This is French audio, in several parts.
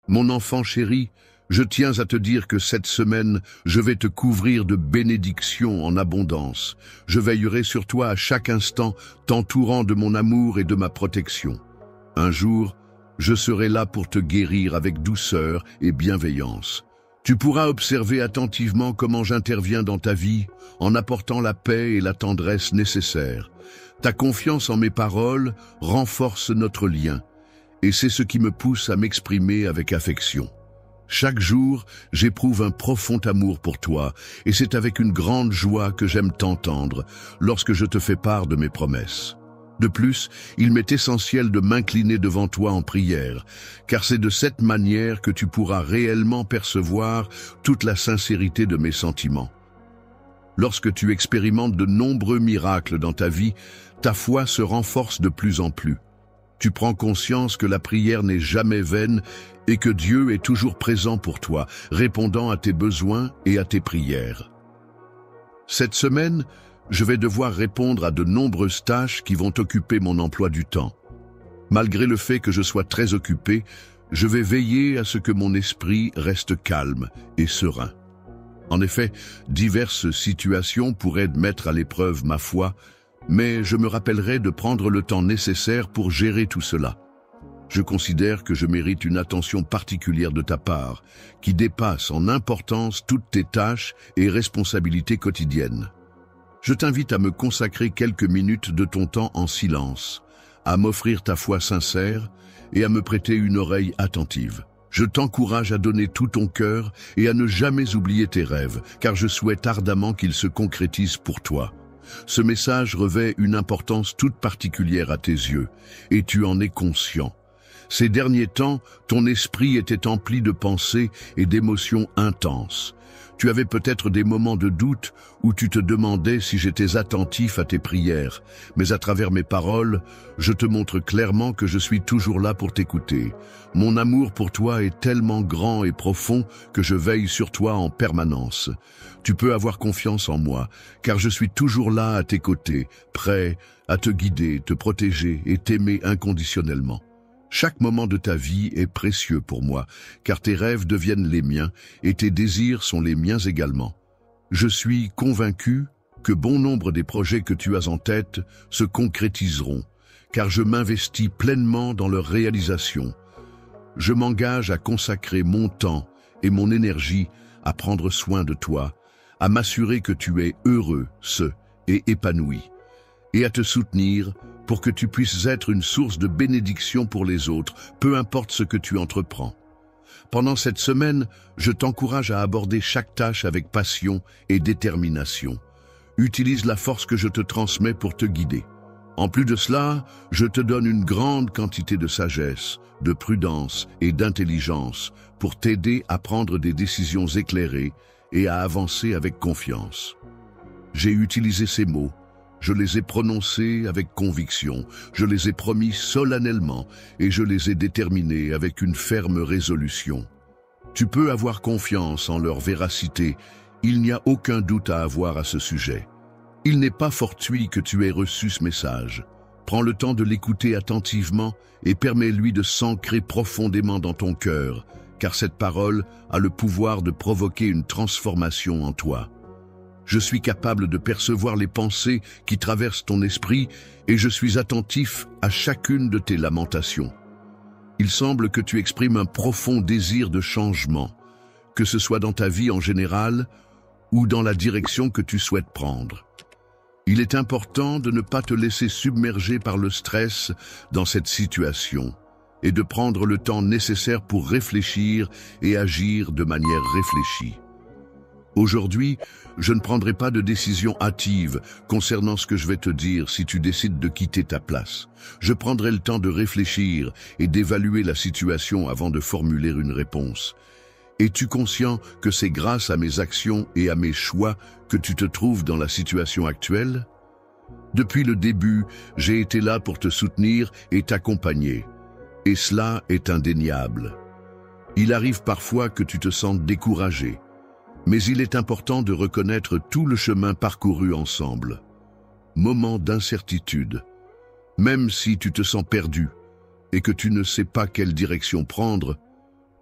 Mon enfant chéri, je tiens à te dire que cette semaine, je vais te couvrir de bénédictions en abondance. Je veillerai sur toi à chaque instant, t'entourant de mon amour et de ma protection. Un jour, je serai là pour te guérir avec douceur et bienveillance. Tu pourras observer attentivement comment j'interviens dans ta vie en apportant la paix et la tendresse nécessaires. Ta confiance en mes paroles renforce notre lien et c'est ce qui me pousse à m'exprimer avec affection. Chaque jour, j'éprouve un profond amour pour toi et c'est avec une grande joie que j'aime t'entendre lorsque je te fais part de mes promesses. De plus, il m'est essentiel de m'incliner devant toi en prière, car c'est de cette manière que tu pourras réellement percevoir toute la sincérité de mes sentiments. Lorsque tu expérimentes de nombreux miracles dans ta vie, ta foi se renforce de plus en plus. Tu prends conscience que la prière n'est jamais vaine et que Dieu est toujours présent pour toi, répondant à tes besoins et à tes prières. Cette semaine, je vais devoir répondre à de nombreuses tâches qui vont occuper mon emploi du temps. Malgré le fait que je sois très occupé, je vais veiller à ce que mon esprit reste calme et serein. En effet, diverses situations pourraient mettre à l'épreuve ma foi, mais je me rappellerai de prendre le temps nécessaire pour gérer tout cela. Je considère que je mérite une attention particulière de ta part, qui dépasse en importance toutes tes tâches et responsabilités quotidiennes. Je t'invite à me consacrer quelques minutes de ton temps en silence, à m'offrir ta foi sincère et à me prêter une oreille attentive. Je t'encourage à donner tout ton cœur et à ne jamais oublier tes rêves, car je souhaite ardemment qu'ils se concrétisent pour toi. Ce message revêt une importance toute particulière à tes yeux, et tu en es conscient. Ces derniers temps, ton esprit était empli de pensées et d'émotions intenses. Tu avais peut-être des moments de doute où tu te demandais si j'étais attentif à tes prières, mais à travers mes paroles, je te montre clairement que je suis toujours là pour t'écouter. Mon amour pour toi est tellement grand et profond que je veille sur toi en permanence. Tu peux avoir confiance en moi, car je suis toujours là à tes côtés, prêt à te guider, te protéger et t'aimer inconditionnellement. Chaque moment de ta vie est précieux pour moi, car tes rêves deviennent les miens et tes désirs sont les miens également. Je suis convaincu que bon nombre des projets que tu as en tête se concrétiseront, car je m'investis pleinement dans leur réalisation. Je m'engage à consacrer mon temps et mon énergie à prendre soin de toi, à m'assurer que tu es heureux, et épanoui, et à te soutenir pour que tu puisses être une source de bénédiction pour les autres, peu importe ce que tu entreprends. Pendant cette semaine, je t'encourage à aborder chaque tâche avec passion et détermination. Utilise la force que je te transmets pour te guider. En plus de cela, je te donne une grande quantité de sagesse, de prudence et d'intelligence pour t'aider à prendre des décisions éclairées et à avancer avec confiance. J'ai utilisé ces mots. Je les ai prononcés avec conviction, je les ai promis solennellement et je les ai déterminés avec une ferme résolution. Tu peux avoir confiance en leur véracité, il n'y a aucun doute à avoir à ce sujet. Il n'est pas fortuit que tu aies reçu ce message. Prends le temps de l'écouter attentivement et permets-lui de s'ancrer profondément dans ton cœur, car cette parole a le pouvoir de provoquer une transformation en toi. Je suis capable de percevoir les pensées qui traversent ton esprit et je suis attentif à chacune de tes lamentations. Il semble que tu exprimes un profond désir de changement, que ce soit dans ta vie en général ou dans la direction que tu souhaites prendre. Il est important de ne pas te laisser submerger par le stress dans cette situation et de prendre le temps nécessaire pour réfléchir et agir de manière réfléchie. Aujourd'hui, je ne prendrai pas de décision hâtive concernant ce que je vais te dire si tu décides de quitter ta place. Je prendrai le temps de réfléchir et d'évaluer la situation avant de formuler une réponse. Es-tu conscient que c'est grâce à mes actions et à mes choix que tu te trouves dans la situation actuelle? Depuis le début, j'ai été là pour te soutenir et t'accompagner. Et cela est indéniable. Il arrive parfois que tu te sentes découragé. Mais il est important de reconnaître tout le chemin parcouru ensemble. Moment d'incertitude. Même si tu te sens perdu et que tu ne sais pas quelle direction prendre,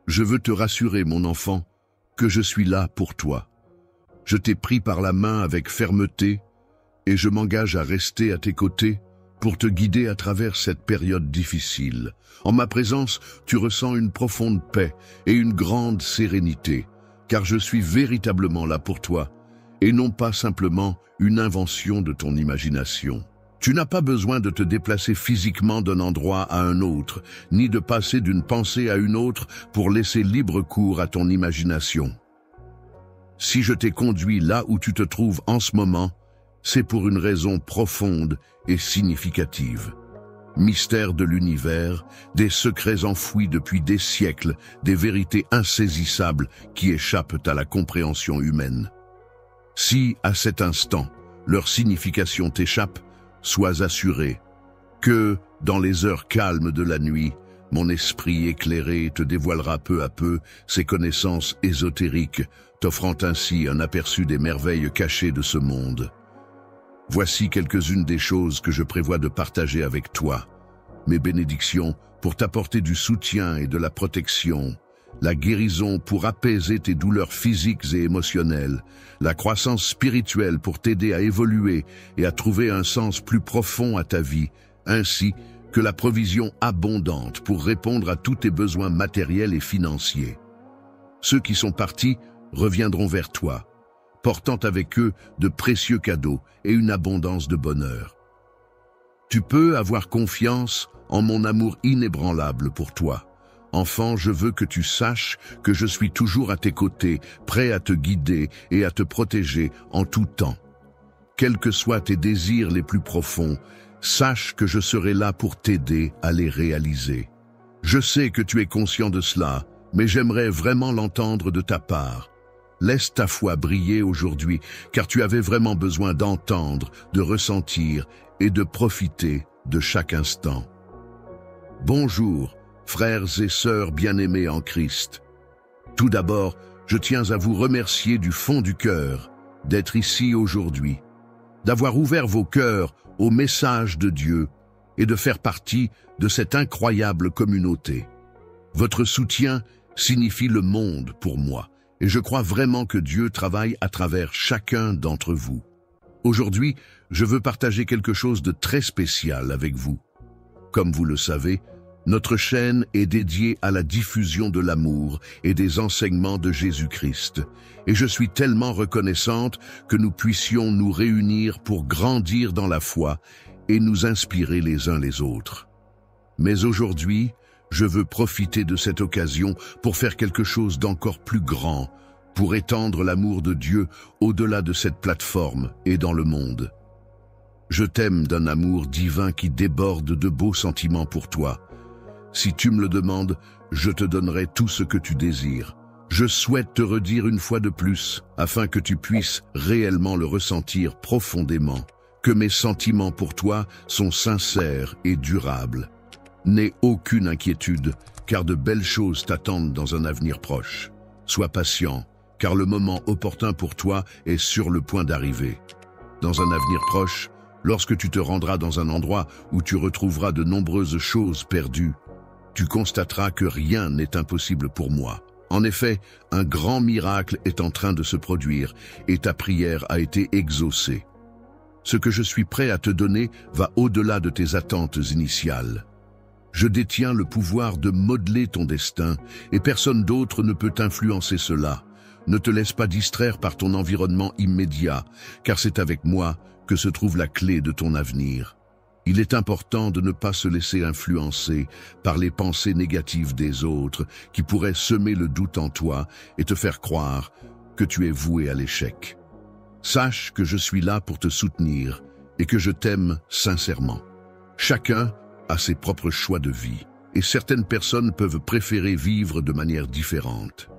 Je veux te rassurer, mon enfant, que je suis là pour toi. Je t'ai pris par la main avec fermeté et je m'engage à rester à tes côtés pour te guider à travers cette période difficile. En ma présence, tu ressens une profonde paix et une grande sérénité, car je suis véritablement là pour toi, et non pas simplement une invention de ton imagination. Tu n'as pas besoin de te déplacer physiquement d'un endroit à un autre, ni de passer d'une pensée à une autre pour laisser libre cours à ton imagination. Si je t'ai conduit là où tu te trouves en ce moment, c'est pour une raison profonde et significative. Mystère de l'univers, des secrets enfouis depuis des siècles, des vérités insaisissables qui échappent à la compréhension humaine. Si, à cet instant, leur signification t'échappe, sois assuré que, dans les heures calmes de la nuit, mon esprit éclairé te dévoilera peu à peu ses connaissances ésotériques, t'offrant ainsi un aperçu des merveilles cachées de ce monde. Voici quelques-unes des choses que je prévois de partager avec toi. Mes bénédictions pour t'apporter du soutien et de la protection, la guérison pour apaiser tes douleurs physiques et émotionnelles, la croissance spirituelle pour t'aider à évoluer et à trouver un sens plus profond à ta vie, ainsi que la provision abondante pour répondre à tous tes besoins matériels et financiers. Ceux qui sont partis reviendront vers toi, portant avec eux de précieux cadeaux et une abondance de bonheur. Tu peux avoir confiance en mon amour inébranlable pour toi. Enfant, je veux que tu saches que je suis toujours à tes côtés, prêt à te guider et à te protéger en tout temps. Quels que soient tes désirs les plus profonds, sache que je serai là pour t'aider à les réaliser. Je sais que tu es conscient de cela, mais j'aimerais vraiment l'entendre de ta part. Laisse ta foi briller aujourd'hui, car tu avais vraiment besoin d'entendre, de ressentir et de profiter de chaque instant. Bonjour, frères et sœurs bien-aimés en Christ. Tout d'abord, je tiens à vous remercier du fond du cœur d'être ici aujourd'hui, d'avoir ouvert vos cœurs au message de Dieu et de faire partie de cette incroyable communauté. Votre soutien signifie le monde pour moi. Et je crois vraiment que Dieu travaille à travers chacun d'entre vous. Aujourd'hui, je veux partager quelque chose de très spécial avec vous. Comme vous le savez, notre chaîne est dédiée à la diffusion de l'amour et des enseignements de Jésus-Christ. Et je suis tellement reconnaissante que nous puissions nous réunir pour grandir dans la foi et nous inspirer les uns les autres. Mais aujourd'hui, je veux profiter de cette occasion pour faire quelque chose d'encore plus grand, pour étendre l'amour de Dieu au-delà de cette plateforme et dans le monde. Je t'aime d'un amour divin qui déborde de beaux sentiments pour toi. Si tu me le demandes, je te donnerai tout ce que tu désires. Je souhaite te redire une fois de plus, afin que tu puisses réellement le ressentir profondément, que mes sentiments pour toi sont sincères et durables. N'aie aucune inquiétude, car de belles choses t'attendent dans un avenir proche. Sois patient, car le moment opportun pour toi est sur le point d'arriver. Dans un avenir proche, lorsque tu te rendras dans un endroit où tu retrouveras de nombreuses choses perdues, tu constateras que rien n'est impossible pour moi. En effet, un grand miracle est en train de se produire et ta prière a été exaucée. Ce que je suis prêt à te donner va au-delà de tes attentes initiales. Je détiens le pouvoir de modeler ton destin et personne d'autre ne peut influencer cela. Ne te laisse pas distraire par ton environnement immédiat, car c'est avec moi que se trouve la clé de ton avenir. Il est important de ne pas se laisser influencer par les pensées négatives des autres qui pourraient semer le doute en toi et te faire croire que tu es voué à l'échec. Sache que je suis là pour te soutenir et que je t'aime sincèrement. Chacun a ses propres choix de vie, et certaines personnes peuvent préférer vivre de manière différente.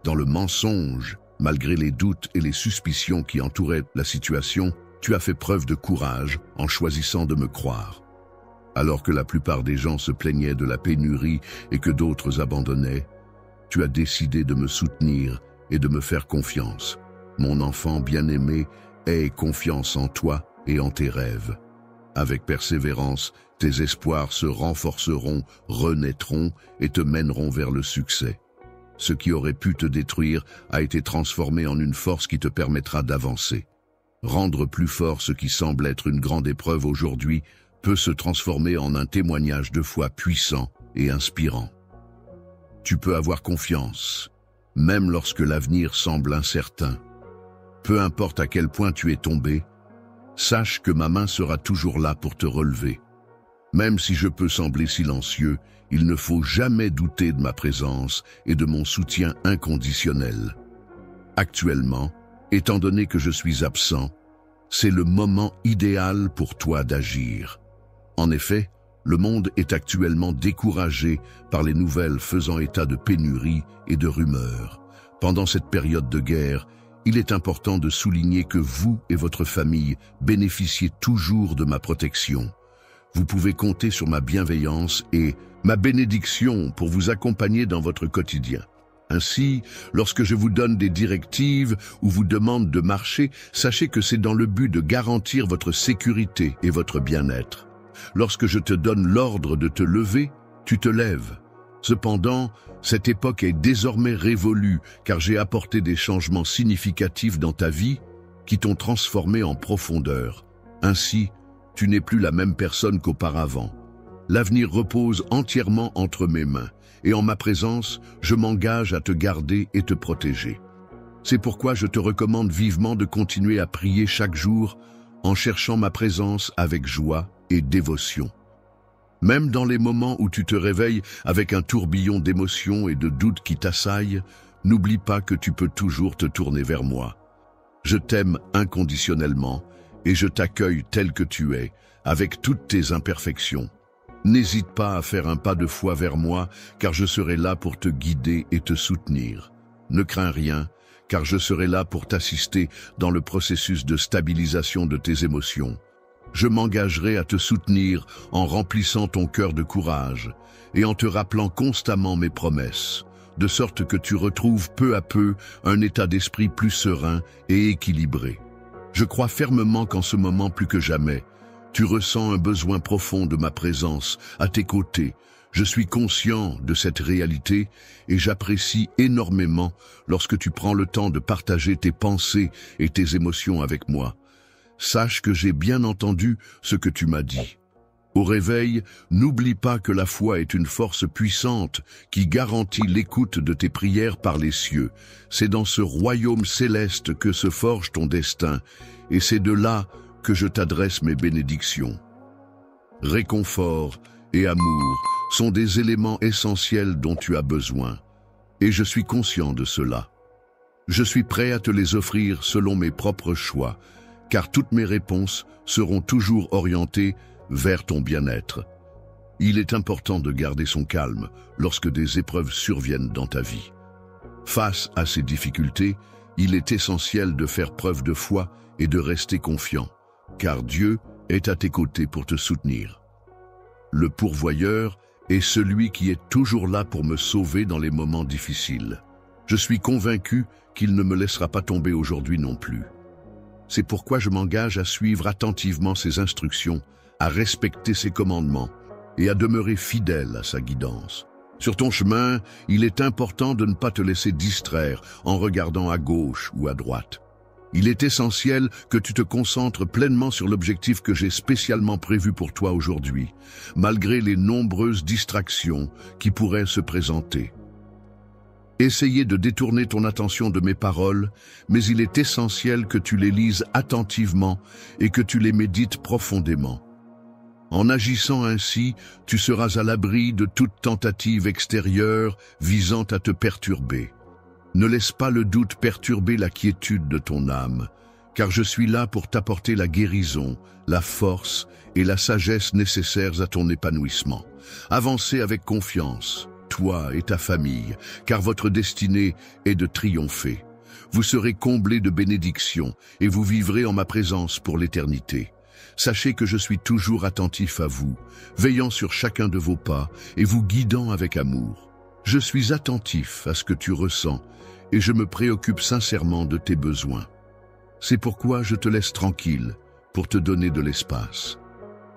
Dans le mensonge, malgré les doutes et les suspicions qui entouraient la situation, tu as fait preuve de courage en choisissant de me croire. Alors que la plupart des gens se plaignaient de la pénurie et que d'autres abandonnaient, tu as décidé de me soutenir et de me faire confiance. Mon enfant bien-aimé, aie confiance en toi et en tes rêves. Avec persévérance, tes espoirs se renforceront, renaîtront et te mèneront vers le succès. Ce qui aurait pu te détruire a été transformé en une force qui te permettra d'avancer. Rendre plus fort ce qui semble être une grande épreuve aujourd'hui peut se transformer en un témoignage de foi puissant et inspirant. Tu peux avoir confiance, même lorsque l'avenir semble incertain. Peu importe à quel point tu es tombé, sache que ma main sera toujours là pour te relever. Même si je peux sembler silencieux, il ne faut jamais douter de ma présence et de mon soutien inconditionnel. Actuellement, étant donné que je suis absent, c'est le moment idéal pour toi d'agir. En effet, le monde est actuellement découragé par les nouvelles faisant état de pénurie et de rumeurs. Pendant cette période de guerre, il est important de souligner que vous et votre famille bénéficiez toujours de ma protection. Vous pouvez compter sur ma bienveillance et ma bénédiction pour vous accompagner dans votre quotidien. Ainsi, lorsque je vous donne des directives ou vous demande de marcher, sachez que c'est dans le but de garantir votre sécurité et votre bien-être. Lorsque je te donne l'ordre de te lever, tu te lèves. Cependant, cette époque est désormais révolue car j'ai apporté des changements significatifs dans ta vie qui t'ont transformé en profondeur. Ainsi, tu n'es plus la même personne qu'auparavant. L'avenir repose entièrement entre mes mains et en ma présence, je m'engage à te garder et te protéger. C'est pourquoi je te recommande vivement de continuer à prier chaque jour en cherchant ma présence avec joie et dévotion. Même dans les moments où tu te réveilles avec un tourbillon d'émotions et de doutes qui t'assaillent, n'oublie pas que tu peux toujours te tourner vers moi. Je t'aime inconditionnellement et je t'accueille tel que tu es, avec toutes tes imperfections. N'hésite pas à faire un pas de foi vers moi, car je serai là pour te guider et te soutenir. Ne crains rien, car je serai là pour t'assister dans le processus de stabilisation de tes émotions. Je m'engagerai à te soutenir en remplissant ton cœur de courage et en te rappelant constamment mes promesses, de sorte que tu retrouves peu à peu un état d'esprit plus serein et équilibré. Je crois fermement qu'en ce moment plus que jamais, tu ressens un besoin profond de ma présence à tes côtés. Je suis conscient de cette réalité et j'apprécie énormément lorsque tu prends le temps de partager tes pensées et tes émotions avec moi. Sache que j'ai bien entendu ce que tu m'as dit. Au réveil, n'oublie pas que la foi est une force puissante qui garantit l'écoute de tes prières par les cieux. C'est dans ce royaume céleste que se forge ton destin, et c'est de là que je t'adresse mes bénédictions. Réconfort et amour sont des éléments essentiels dont tu as besoin, et je suis conscient de cela. Je suis prêt à te les offrir selon mes propres choix, car toutes mes réponses seront toujours orientées vers ton bien-être. Il est important de garder son calme lorsque des épreuves surviennent dans ta vie. Face à ces difficultés, il est essentiel de faire preuve de foi et de rester confiant, car Dieu est à tes côtés pour te soutenir. Le pourvoyeur est celui qui est toujours là pour me sauver dans les moments difficiles. Je suis convaincu qu'il ne me laissera pas tomber aujourd'hui non plus. C'est pourquoi je m'engage à suivre attentivement ses instructions, à respecter ses commandements et à demeurer fidèle à sa guidance. Sur ton chemin, il est important de ne pas te laisser distraire en regardant à gauche ou à droite. Il est essentiel que tu te concentres pleinement sur l'objectif que j'ai spécialement prévu pour toi aujourd'hui, malgré les nombreuses distractions qui pourraient se présenter. Essayez de détourner ton attention de mes paroles, mais il est essentiel que tu les lises attentivement et que tu les médites profondément. En agissant ainsi, tu seras à l'abri de toute tentative extérieure visant à te perturber. Ne laisse pas le doute perturber la quiétude de ton âme, car je suis là pour t'apporter la guérison, la force et la sagesse nécessaires à ton épanouissement. Avancez avec confiance, toi et ta famille, car votre destinée est de triompher. Vous serez comblés de bénédictions et vous vivrez en ma présence pour l'éternité. Sachez que je suis toujours attentif à vous, veillant sur chacun de vos pas et vous guidant avec amour. Je suis attentif à ce que tu ressens et je me préoccupe sincèrement de tes besoins. C'est pourquoi je te laisse tranquille pour te donner de l'espace.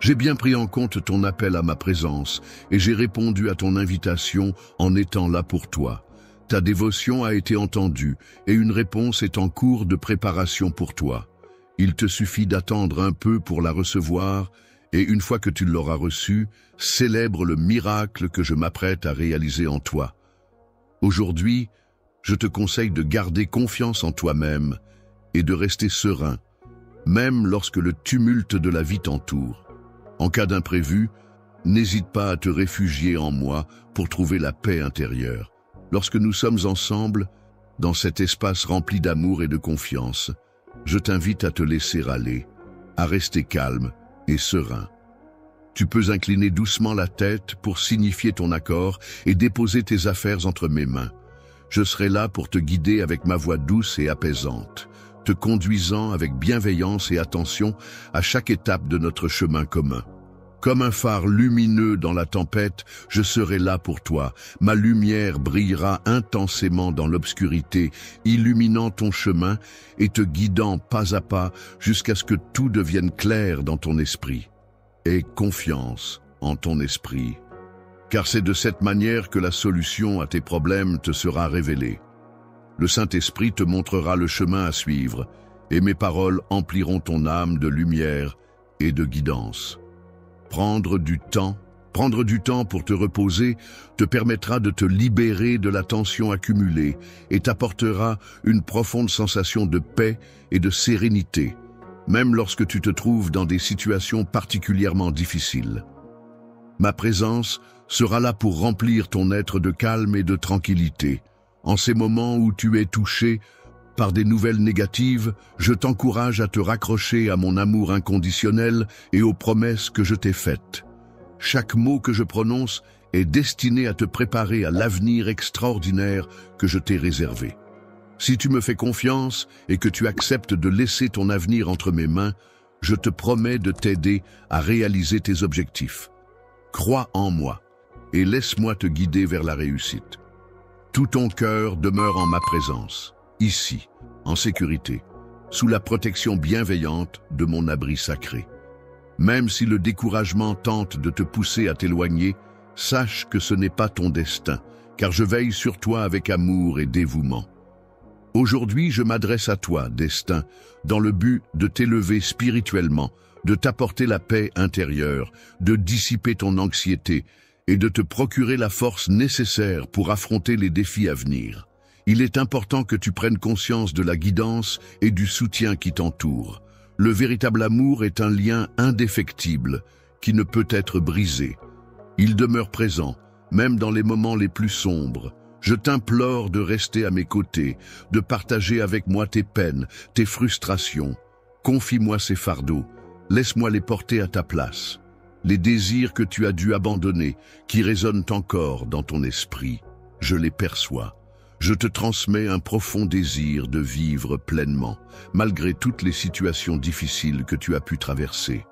J'ai bien pris en compte ton appel à ma présence et j'ai répondu à ton invitation en étant là pour toi. Ta dévotion a été entendue et une réponse est en cours de préparation pour toi. Il te suffit d'attendre un peu pour la recevoir et une fois que tu l'auras reçue, célèbre le miracle que je m'apprête à réaliser en toi. Aujourd'hui, je te conseille de garder confiance en toi-même et de rester serein, même lorsque le tumulte de la vie t'entoure. En cas d'imprévu, n'hésite pas à te réfugier en moi pour trouver la paix intérieure. Lorsque nous sommes ensemble, dans cet espace rempli d'amour et de confiance, je t'invite à te laisser aller, à rester calme et serein. Tu peux incliner doucement la tête pour signifier ton accord et déposer tes affaires entre mes mains. Je serai là pour te guider avec ma voix douce et apaisante, te conduisant avec bienveillance et attention à chaque étape de notre chemin commun. Comme un phare lumineux dans la tempête, je serai là pour toi. Ma lumière brillera intensément dans l'obscurité, illuminant ton chemin et te guidant pas à pas jusqu'à ce que tout devienne clair dans ton esprit. Aie confiance en ton esprit, car c'est de cette manière que la solution à tes problèmes te sera révélée. Le Saint-Esprit te montrera le chemin à suivre, et mes paroles empliront ton âme de lumière et de guidance. Prendre du temps pour te reposer te permettra de te libérer de la tension accumulée et t'apportera une profonde sensation de paix et de sérénité, même lorsque tu te trouves dans des situations particulièrement difficiles. Ma présence sera là pour remplir ton être de calme et de tranquillité. En ces moments où tu es touché par des nouvelles négatives, je t'encourage à te raccrocher à mon amour inconditionnel et aux promesses que je t'ai faites. Chaque mot que je prononce est destiné à te préparer à l'avenir extraordinaire que je t'ai réservé. Si tu me fais confiance et que tu acceptes de laisser ton avenir entre mes mains, je te promets de t'aider à réaliser tes objectifs. Crois en moi et laisse-moi te guider vers la réussite. Tout ton cœur demeure en ma présence, ici, en sécurité, sous la protection bienveillante de mon abri sacré. Même si le découragement tente de te pousser à t'éloigner, sache que ce n'est pas ton destin, car je veille sur toi avec amour et dévouement. Aujourd'hui, je m'adresse à toi, destin, dans le but de t'élever spirituellement, de t'apporter la paix intérieure, de dissiper ton anxiété et de te procurer la force nécessaire pour affronter les défis à venir. Il est important que tu prennes conscience de la guidance et du soutien qui t'entoure. Le véritable amour est un lien indéfectible qui ne peut être brisé. Il demeure présent, même dans les moments les plus sombres. Je t'implore de rester à mes côtés, de partager avec moi tes peines, tes frustrations. Confie-moi ces fardeaux, laisse-moi les porter à ta place. Les désirs que tu as dû abandonner, qui résonnent encore dans ton esprit, je les perçois. Je te transmets un profond désir de vivre pleinement, malgré toutes les situations difficiles que tu as pu traverser.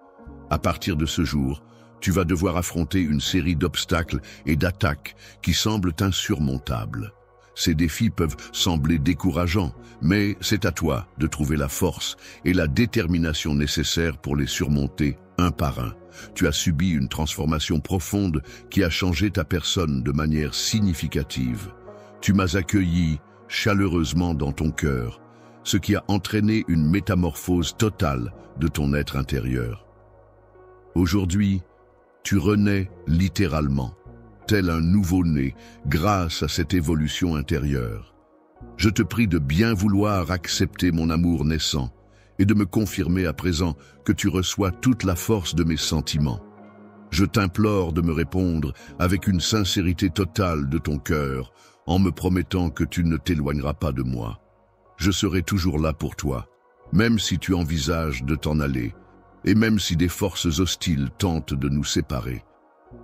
À partir de ce jour, tu vas devoir affronter une série d'obstacles et d'attaques qui semblent insurmontables. Ces défis peuvent sembler décourageants, mais c'est à toi de trouver la force et la détermination nécessaires pour les surmonter un par un. Tu as subi une transformation profonde qui a changé ta personne de manière significative. Tu m'as accueilli chaleureusement dans ton cœur, ce qui a entraîné une métamorphose totale de ton être intérieur. Aujourd'hui, tu renais littéralement, tel un nouveau-né, grâce à cette évolution intérieure. Je te prie de bien vouloir accepter mon amour naissant et de me confirmer à présent que tu reçois toute la force de mes sentiments. Je t'implore de me répondre avec une sincérité totale de ton cœur, en me promettant que tu ne t'éloigneras pas de moi. Je serai toujours là pour toi, même si tu envisages de t'en aller, et même si des forces hostiles tentent de nous séparer.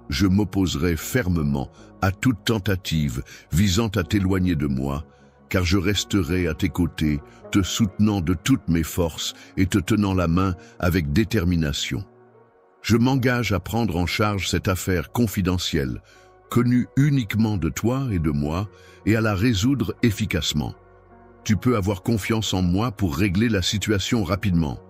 Je m'opposerai fermement à toute tentative visant à t'éloigner de moi, car je resterai à tes côtés, te soutenant de toutes mes forces et te tenant la main avec détermination. Je m'engage à prendre en charge cette affaire confidentielle, connue uniquement de toi et de moi, et à la résoudre efficacement. Tu peux avoir confiance en moi pour régler la situation rapidement.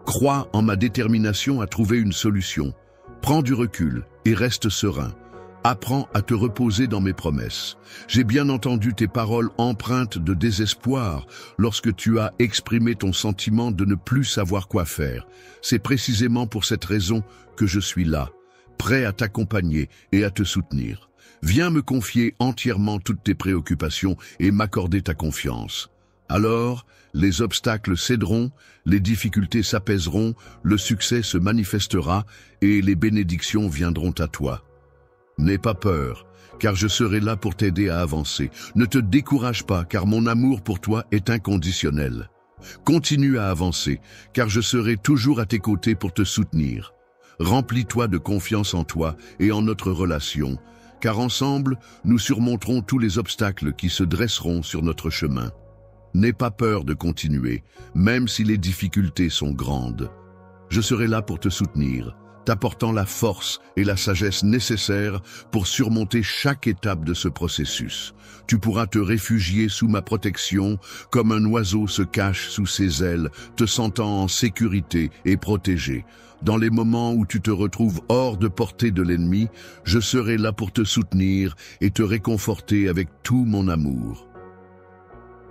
Crois en ma détermination à trouver une solution. Prends du recul et reste serein. Apprends à te reposer dans mes promesses. J'ai bien entendu tes paroles empreintes de désespoir lorsque tu as exprimé ton sentiment de ne plus savoir quoi faire. C'est précisément pour cette raison que je suis là, prêt à t'accompagner et à te soutenir. Viens me confier entièrement toutes tes préoccupations et m'accorder ta confiance. Alors, les obstacles céderont, les difficultés s'apaiseront, le succès se manifestera et les bénédictions viendront à toi. N'aie pas peur, car je serai là pour t'aider à avancer. Ne te décourage pas, car mon amour pour toi est inconditionnel. Continue à avancer, car je serai toujours à tes côtés pour te soutenir. Remplis-toi de confiance en toi et en notre relation, car ensemble, nous surmonterons tous les obstacles qui se dresseront sur notre chemin. N'aie pas peur de continuer, même si les difficultés sont grandes. Je serai là pour te soutenir, t'apportant la force et la sagesse nécessaires pour surmonter chaque étape de ce processus. Tu pourras te réfugier sous ma protection, comme un oiseau se cache sous ses ailes, te sentant en sécurité et protégé. Dans les moments où tu te retrouves hors de portée de l'ennemi, je serai là pour te soutenir et te réconforter avec tout mon amour.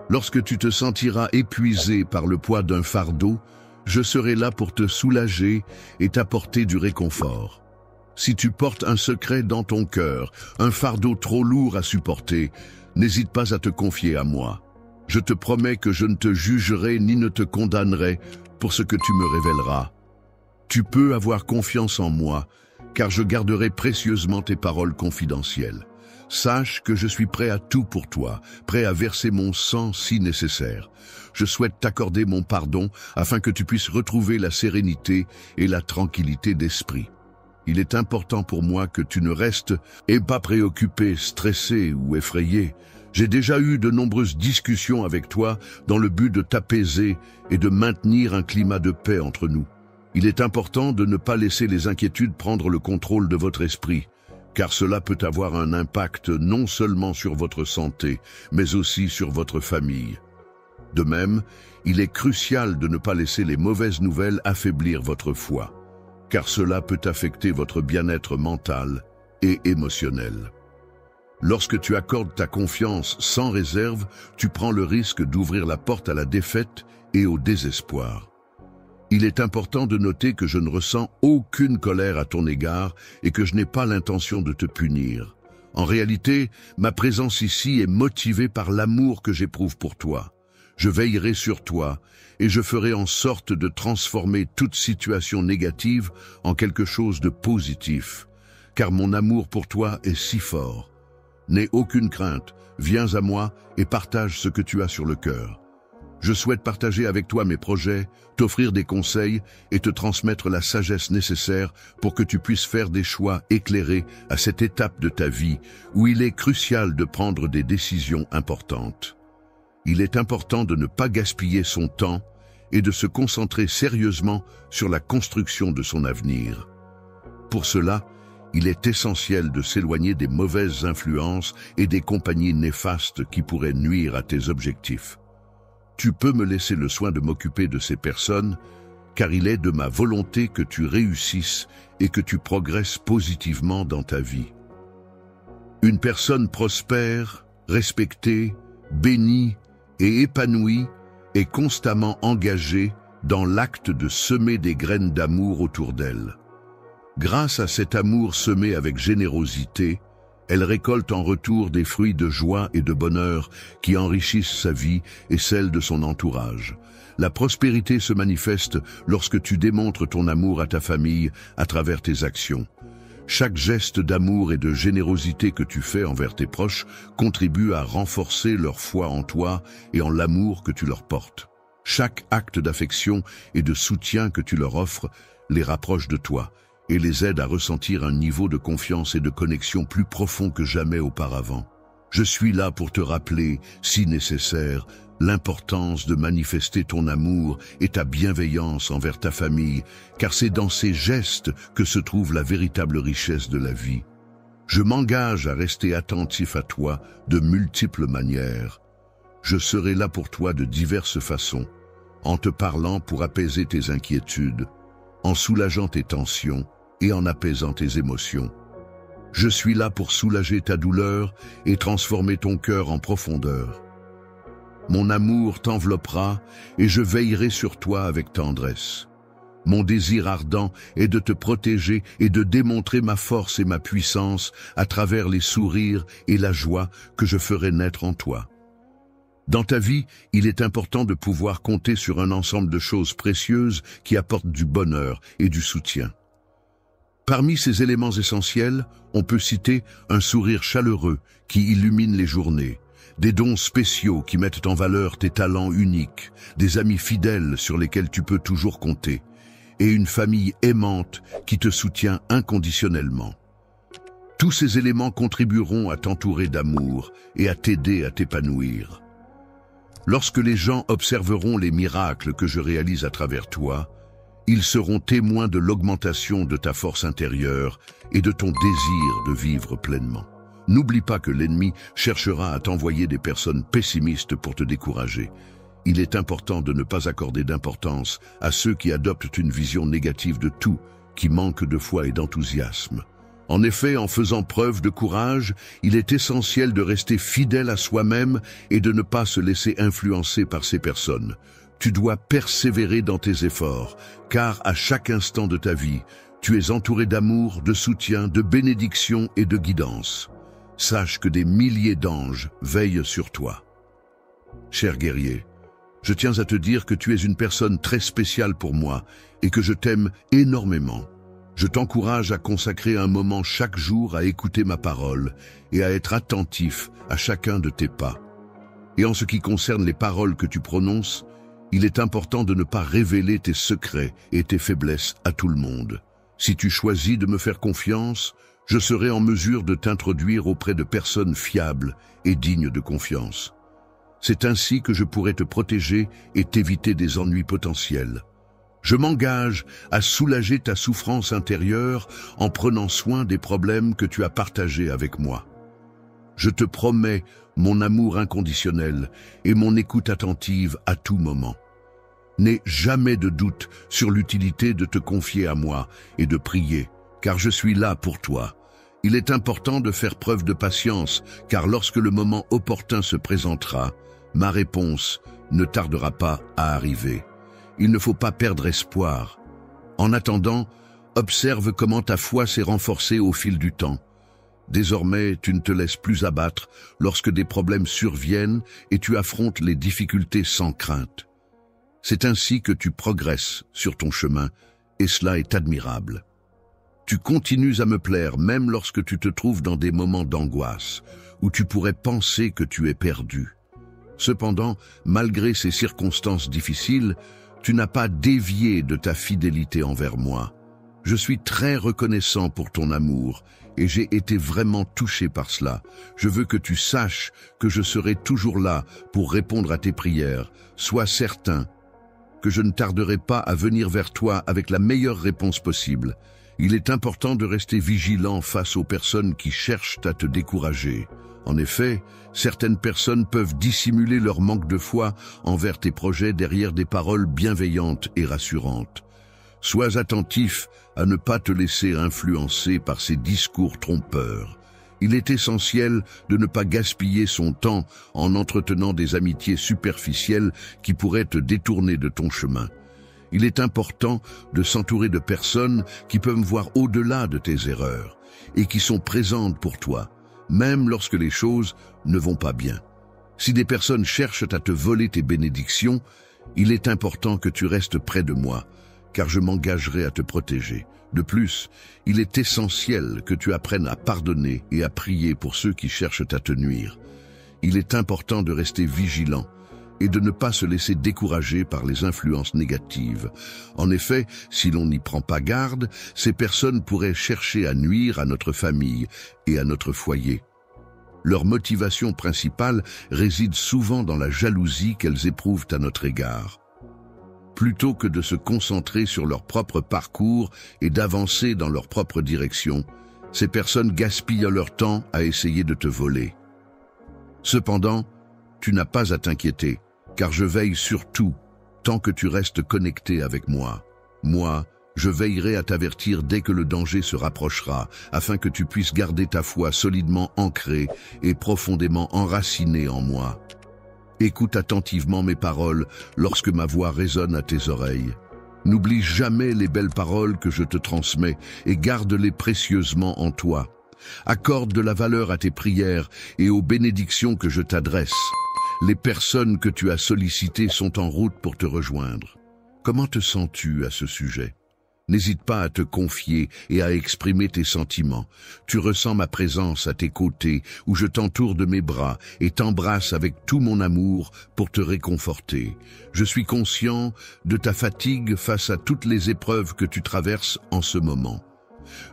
Lorsque tu te sentiras épuisé par le poids d'un fardeau, je serai là pour te soulager et t'apporter du réconfort. Si tu portes un secret dans ton cœur, un fardeau trop lourd à supporter, n'hésite pas à te confier à moi. Je te promets que je ne te jugerai ni ne te condamnerai pour ce que tu me révéleras. Tu peux avoir confiance en moi, car je garderai précieusement tes paroles confidentielles. Sache que je suis prêt à tout pour toi, prêt à verser mon sang si nécessaire. Je souhaite t'accorder mon pardon afin que tu puisses retrouver la sérénité et la tranquillité d'esprit. Il est important pour moi que tu ne restes pas préoccupé, stressé ou effrayé. J'ai déjà eu de nombreuses discussions avec toi dans le but de t'apaiser et de maintenir un climat de paix entre nous. Il est important de ne pas laisser les inquiétudes prendre le contrôle de votre esprit, car cela peut avoir un impact non seulement sur votre santé, mais aussi sur votre famille. De même, il est crucial de ne pas laisser les mauvaises nouvelles affaiblir votre foi, car cela peut affecter votre bien-être mental et émotionnel. Lorsque tu accordes ta confiance sans réserve, tu prends le risque d'ouvrir la porte à la défaite et au désespoir. Il est important de noter que je ne ressens aucune colère à ton égard et que je n'ai pas l'intention de te punir. En réalité, ma présence ici est motivée par l'amour que j'éprouve pour toi. Je veillerai sur toi et je ferai en sorte de transformer toute situation négative en quelque chose de positif, car mon amour pour toi est si fort. N'aie aucune crainte, viens à moi et partage ce que tu as sur le cœur. Je souhaite partager avec toi mes projets, t'offrir des conseils et te transmettre la sagesse nécessaire pour que tu puisses faire des choix éclairés à cette étape de ta vie où il est crucial de prendre des décisions importantes. Il est important de ne pas gaspiller son temps et de se concentrer sérieusement sur la construction de son avenir. Pour cela, il est essentiel de s'éloigner des mauvaises influences et des compagnies néfastes qui pourraient nuire à tes objectifs. Tu peux me laisser le soin de m'occuper de ces personnes, car il est de ma volonté que tu réussisses et que tu progresses positivement dans ta vie. Une personne prospère, respectée, bénie et épanouie est constamment engagée dans l'acte de semer des graines d'amour autour d'elle. Grâce à cet amour semé avec générosité, elle récolte en retour des fruits de joie et de bonheur qui enrichissent sa vie et celle de son entourage. La prospérité se manifeste lorsque tu démontres ton amour à ta famille à travers tes actions. Chaque geste d'amour et de générosité que tu fais envers tes proches contribue à renforcer leur foi en toi et en l'amour que tu leur portes. Chaque acte d'affection et de soutien que tu leur offres les rapproche de toi et les aide à ressentir un niveau de confiance et de connexion plus profond que jamais auparavant. Je suis là pour te rappeler, si nécessaire, l'importance de manifester ton amour et ta bienveillance envers ta famille, car c'est dans ces gestes que se trouve la véritable richesse de la vie. Je m'engage à rester attentif à toi de multiples manières. Je serai là pour toi de diverses façons, en te parlant pour apaiser tes inquiétudes, en soulageant tes tensions et en apaisant tes émotions. Je suis là pour soulager ta douleur et transformer ton cœur en profondeur. Mon amour t'enveloppera et je veillerai sur toi avec tendresse. Mon désir ardent est de te protéger et de démontrer ma force et ma puissance à travers les sourires et la joie que je ferai naître en toi. Dans ta vie, il est important de pouvoir compter sur un ensemble de choses précieuses qui apportent du bonheur et du soutien. Parmi ces éléments essentiels, on peut citer un sourire chaleureux qui illumine les journées, des dons spéciaux qui mettent en valeur tes talents uniques, des amis fidèles sur lesquels tu peux toujours compter, et une famille aimante qui te soutient inconditionnellement. Tous ces éléments contribueront à t'entourer d'amour et à t'aider à t'épanouir. Lorsque les gens observeront les miracles que je réalise à travers toi, ils seront témoins de l'augmentation de ta force intérieure et de ton désir de vivre pleinement. N'oublie pas que l'ennemi cherchera à t'envoyer des personnes pessimistes pour te décourager. Il est important de ne pas accorder d'importance à ceux qui adoptent une vision négative de tout, qui manquent de foi et d'enthousiasme. En effet, en faisant preuve de courage, il est essentiel de rester fidèle à soi-même et de ne pas se laisser influencer par ces personnes. Tu dois persévérer dans tes efforts, car à chaque instant de ta vie, tu es entouré d'amour, de soutien, de bénédiction et de guidance. Sache que des milliers d'anges veillent sur toi. Cher guerrier, je tiens à te dire que tu es une personne très spéciale pour moi et que je t'aime énormément. Je t'encourage à consacrer un moment chaque jour à écouter ma parole et à être attentif à chacun de tes pas. Et en ce qui concerne les paroles que tu prononces, il est important de ne pas révéler tes secrets et tes faiblesses à tout le monde. Si tu choisis de me faire confiance, je serai en mesure de t'introduire auprès de personnes fiables et dignes de confiance. C'est ainsi que je pourrai te protéger et t'éviter des ennuis potentiels. Je m'engage à soulager ta souffrance intérieure en prenant soin des problèmes que tu as partagés avec moi. Je te promets mon amour inconditionnel et mon écoute attentive à tout moment. N'aie jamais de doute sur l'utilité de te confier à moi et de prier, car je suis là pour toi. Il est important de faire preuve de patience, car lorsque le moment opportun se présentera, ma réponse ne tardera pas à arriver. Il ne faut pas perdre espoir. En attendant, observe comment ta foi s'est renforcée au fil du temps. Désormais, tu ne te laisses plus abattre lorsque des problèmes surviennent et tu affrontes les difficultés sans crainte. C'est ainsi que tu progresses sur ton chemin, et cela est admirable. Tu continues à me plaire même lorsque tu te trouves dans des moments d'angoisse, où tu pourrais penser que tu es perdu. Cependant, malgré ces circonstances difficiles, tu n'as pas dévié de ta fidélité envers moi. Je suis très reconnaissant pour ton amour et j'ai été vraiment touché par cela. Je veux que tu saches que je serai toujours là pour répondre à tes prières. Sois certain que je ne tarderai pas à venir vers toi avec la meilleure réponse possible. Il est important de rester vigilant face aux personnes qui cherchent à te décourager. En effet, certaines personnes peuvent dissimuler leur manque de foi envers tes projets derrière des paroles bienveillantes et rassurantes. Sois attentif à ne pas te laisser influencer par ces discours trompeurs. Il est essentiel de ne pas gaspiller son temps en entretenant des amitiés superficielles qui pourraient te détourner de ton chemin. Il est important de s'entourer de personnes qui peuvent voir au-delà de tes erreurs et qui sont présentes pour toi, même lorsque les choses ne vont pas bien. Si des personnes cherchent à te voler tes bénédictions, il est important que tu restes près de moi, car je m'engagerai à te protéger. De plus, il est essentiel que tu apprennes à pardonner et à prier pour ceux qui cherchent à te nuire. Il est important de rester vigilant et de ne pas se laisser décourager par les influences négatives. En effet, si l'on n'y prend pas garde, ces personnes pourraient chercher à nuire à notre famille et à notre foyer. Leur motivation principale réside souvent dans la jalousie qu'elles éprouvent à notre égard. Plutôt que de se concentrer sur leur propre parcours et d'avancer dans leur propre direction, ces personnes gaspillent leur temps à essayer de te voler. Cependant, tu n'as pas à t'inquiéter, car je veille sur tout tant que tu restes connecté avec moi. Moi, Je veillerai à t'avertir dès que le danger se rapprochera, afin que tu puisses garder ta foi solidement ancrée et profondément enracinée en moi. Écoute attentivement mes paroles lorsque ma voix résonne à tes oreilles. N'oublie jamais les belles paroles que je te transmets et garde-les précieusement en toi. Accorde de la valeur à tes prières et aux bénédictions que je t'adresse. Les personnes que tu as sollicitées sont en route pour te rejoindre. Comment te sens-tu à ce sujet? N'hésite pas à te confier et à exprimer tes sentiments. Tu ressens ma présence à tes côtés, où je t'entoure de mes bras et t'embrasse avec tout mon amour pour te réconforter. Je suis conscient de ta fatigue face à toutes les épreuves que tu traverses en ce moment.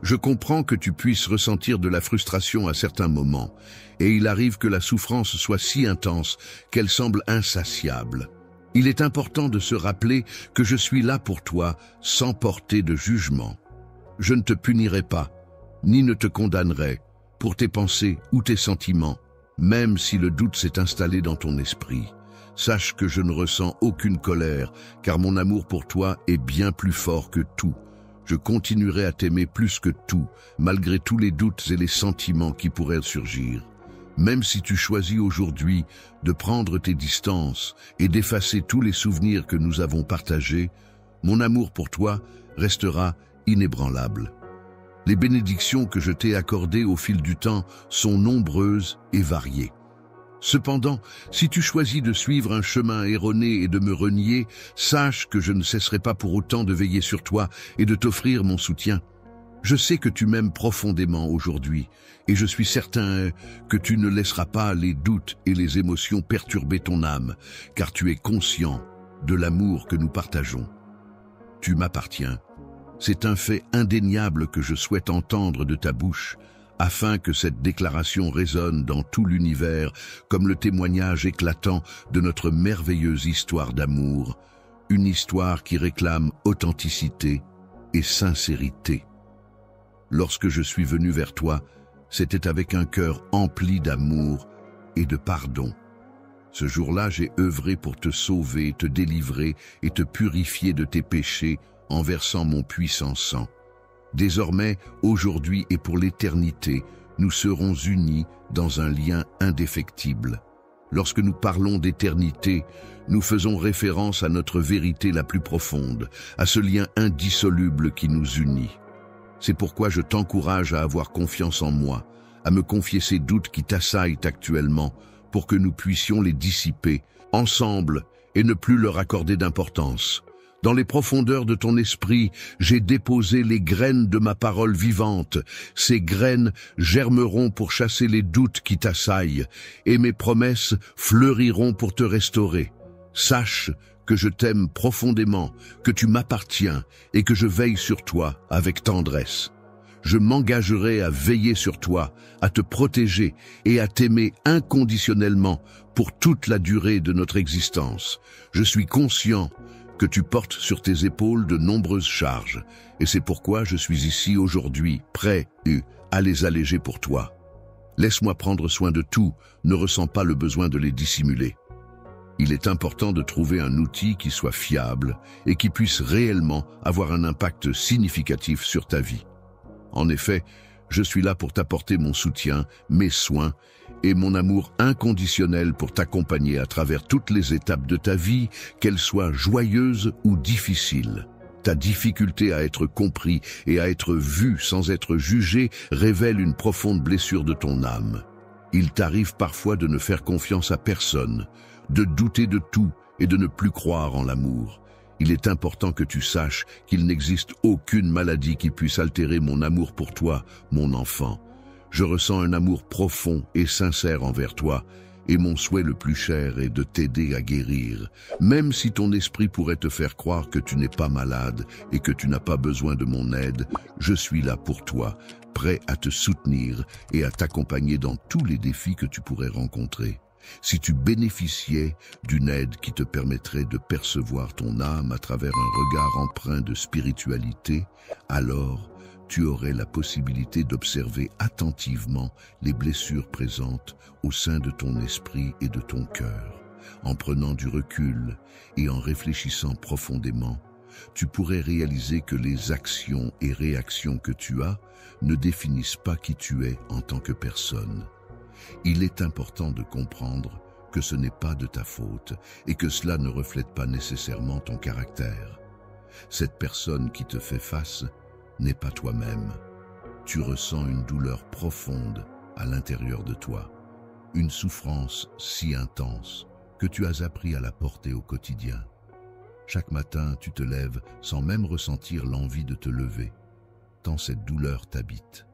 Je comprends que tu puisses ressentir de la frustration à certains moments, et il arrive que la souffrance soit si intense qu'elle semble insatiable. Il est important de se rappeler que je suis là pour toi sans porter de jugement. Je ne te punirai pas, ni ne te condamnerai pour tes pensées ou tes sentiments, même si le doute s'est installé dans ton esprit. Sache que je ne ressens aucune colère, car mon amour pour toi est bien plus fort que tout. Je continuerai à t'aimer plus que tout, malgré tous les doutes et les sentiments qui pourraient surgir. Même si tu choisis aujourd'hui de prendre tes distances et d'effacer tous les souvenirs que nous avons partagés, mon amour pour toi restera inébranlable. Les bénédictions que je t'ai accordées au fil du temps sont nombreuses et variées. Cependant, si tu choisis de suivre un chemin erroné et de me renier, sache que je ne cesserai pas pour autant de veiller sur toi et de t'offrir mon soutien. Je sais que tu m'aimes profondément aujourd'hui, et je suis certain que tu ne laisseras pas les doutes et les émotions perturber ton âme, car tu es conscient de l'amour que nous partageons. Tu m'appartiens. C'est un fait indéniable que je souhaite entendre de ta bouche, afin que cette déclaration résonne dans tout l'univers comme le témoignage éclatant de notre merveilleuse histoire d'amour, une histoire qui réclame authenticité et sincérité. Lorsque je suis venu vers toi, c'était avec un cœur empli d'amour et de pardon. Ce jour-là, j'ai œuvré pour te sauver, te délivrer et te purifier de tes péchés en versant mon puissant sang. Désormais, aujourd'hui et pour l'éternité, nous serons unis dans un lien indéfectible. Lorsque nous parlons d'éternité, nous faisons référence à notre vérité la plus profonde, à ce lien indissoluble qui nous unit. C'est pourquoi je t'encourage à avoir confiance en moi, à me confier ces doutes qui t'assaillent actuellement, pour que nous puissions les dissiper, ensemble, et ne plus leur accorder d'importance. Dans les profondeurs de ton esprit, j'ai déposé les graines de ma parole vivante. Ces graines germeront pour chasser les doutes qui t'assaillent, et mes promesses fleuriront pour te restaurer. Sache que je t'aime profondément, que tu m'appartiens et que je veille sur toi avec tendresse. Je m'engagerai à veiller sur toi, à te protéger et à t'aimer inconditionnellement pour toute la durée de notre existence. Je suis conscient que tu portes sur tes épaules de nombreuses charges, et c'est pourquoi je suis ici aujourd'hui, prêt à les alléger pour toi. Laisse-moi prendre soin de tout, ne ressens pas le besoin de les dissimuler. Il est important de trouver un outil qui soit fiable et qui puisse réellement avoir un impact significatif sur ta vie. En effet, je suis là pour t'apporter mon soutien, mes soins et mon amour inconditionnel pour t'accompagner à travers toutes les étapes de ta vie, qu'elles soient joyeuses ou difficiles. Ta difficulté à être compris et à être vu sans être jugé révèle une profonde blessure de ton âme. Il t'arrive parfois de ne faire confiance à personne, de douter de tout et de ne plus croire en l'amour. Il est important que tu saches qu'il n'existe aucune maladie qui puisse altérer mon amour pour toi, mon enfant. Je ressens un amour profond et sincère envers toi, et mon souhait le plus cher est de t'aider à guérir. Même si ton esprit pourrait te faire croire que tu n'es pas malade et que tu n'as pas besoin de mon aide, je suis là pour toi, prêt à te soutenir et à t'accompagner dans tous les défis que tu pourrais rencontrer. Si tu bénéficiais d'une aide qui te permettrait de percevoir ton âme à travers un regard empreint de spiritualité, alors tu aurais la possibilité d'observer attentivement les blessures présentes au sein de ton esprit et de ton cœur. En prenant du recul et en réfléchissant profondément, tu pourrais réaliser que les actions et réactions que tu as ne définissent pas qui tu es en tant que personne. Il est important de comprendre que ce n'est pas de ta faute et que cela ne reflète pas nécessairement ton caractère. Cette personne qui te fait face n'est pas toi-même. Tu ressens une douleur profonde à l'intérieur de toi, une souffrance si intense que tu as appris à la porter au quotidien. Chaque matin, tu te lèves sans même ressentir l'envie de te lever, tant cette douleur t'habite.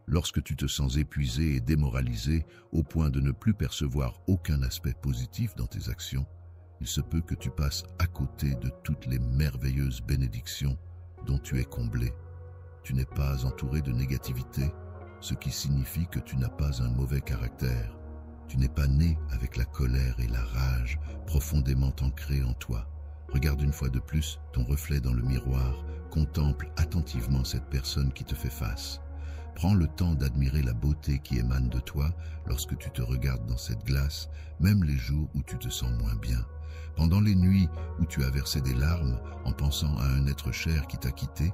Lorsque tu te sens épuisé et démoralisé au point de ne plus percevoir aucun aspect positif dans tes actions, il se peut que tu passes à côté de toutes les merveilleuses bénédictions dont tu es comblé. Tu n'es pas entouré de négativité, ce qui signifie que tu n'as pas un mauvais caractère. Tu n'es pas né avec la colère et la rage profondément ancrées en toi. Regarde une fois de plus ton reflet dans le miroir, contemple attentivement cette personne qui te fait face. Prends le temps d'admirer la beauté qui émane de toi lorsque tu te regardes dans cette glace, même les jours où tu te sens moins bien. Pendant les nuits où tu as versé des larmes en pensant à un être cher qui t'a quitté,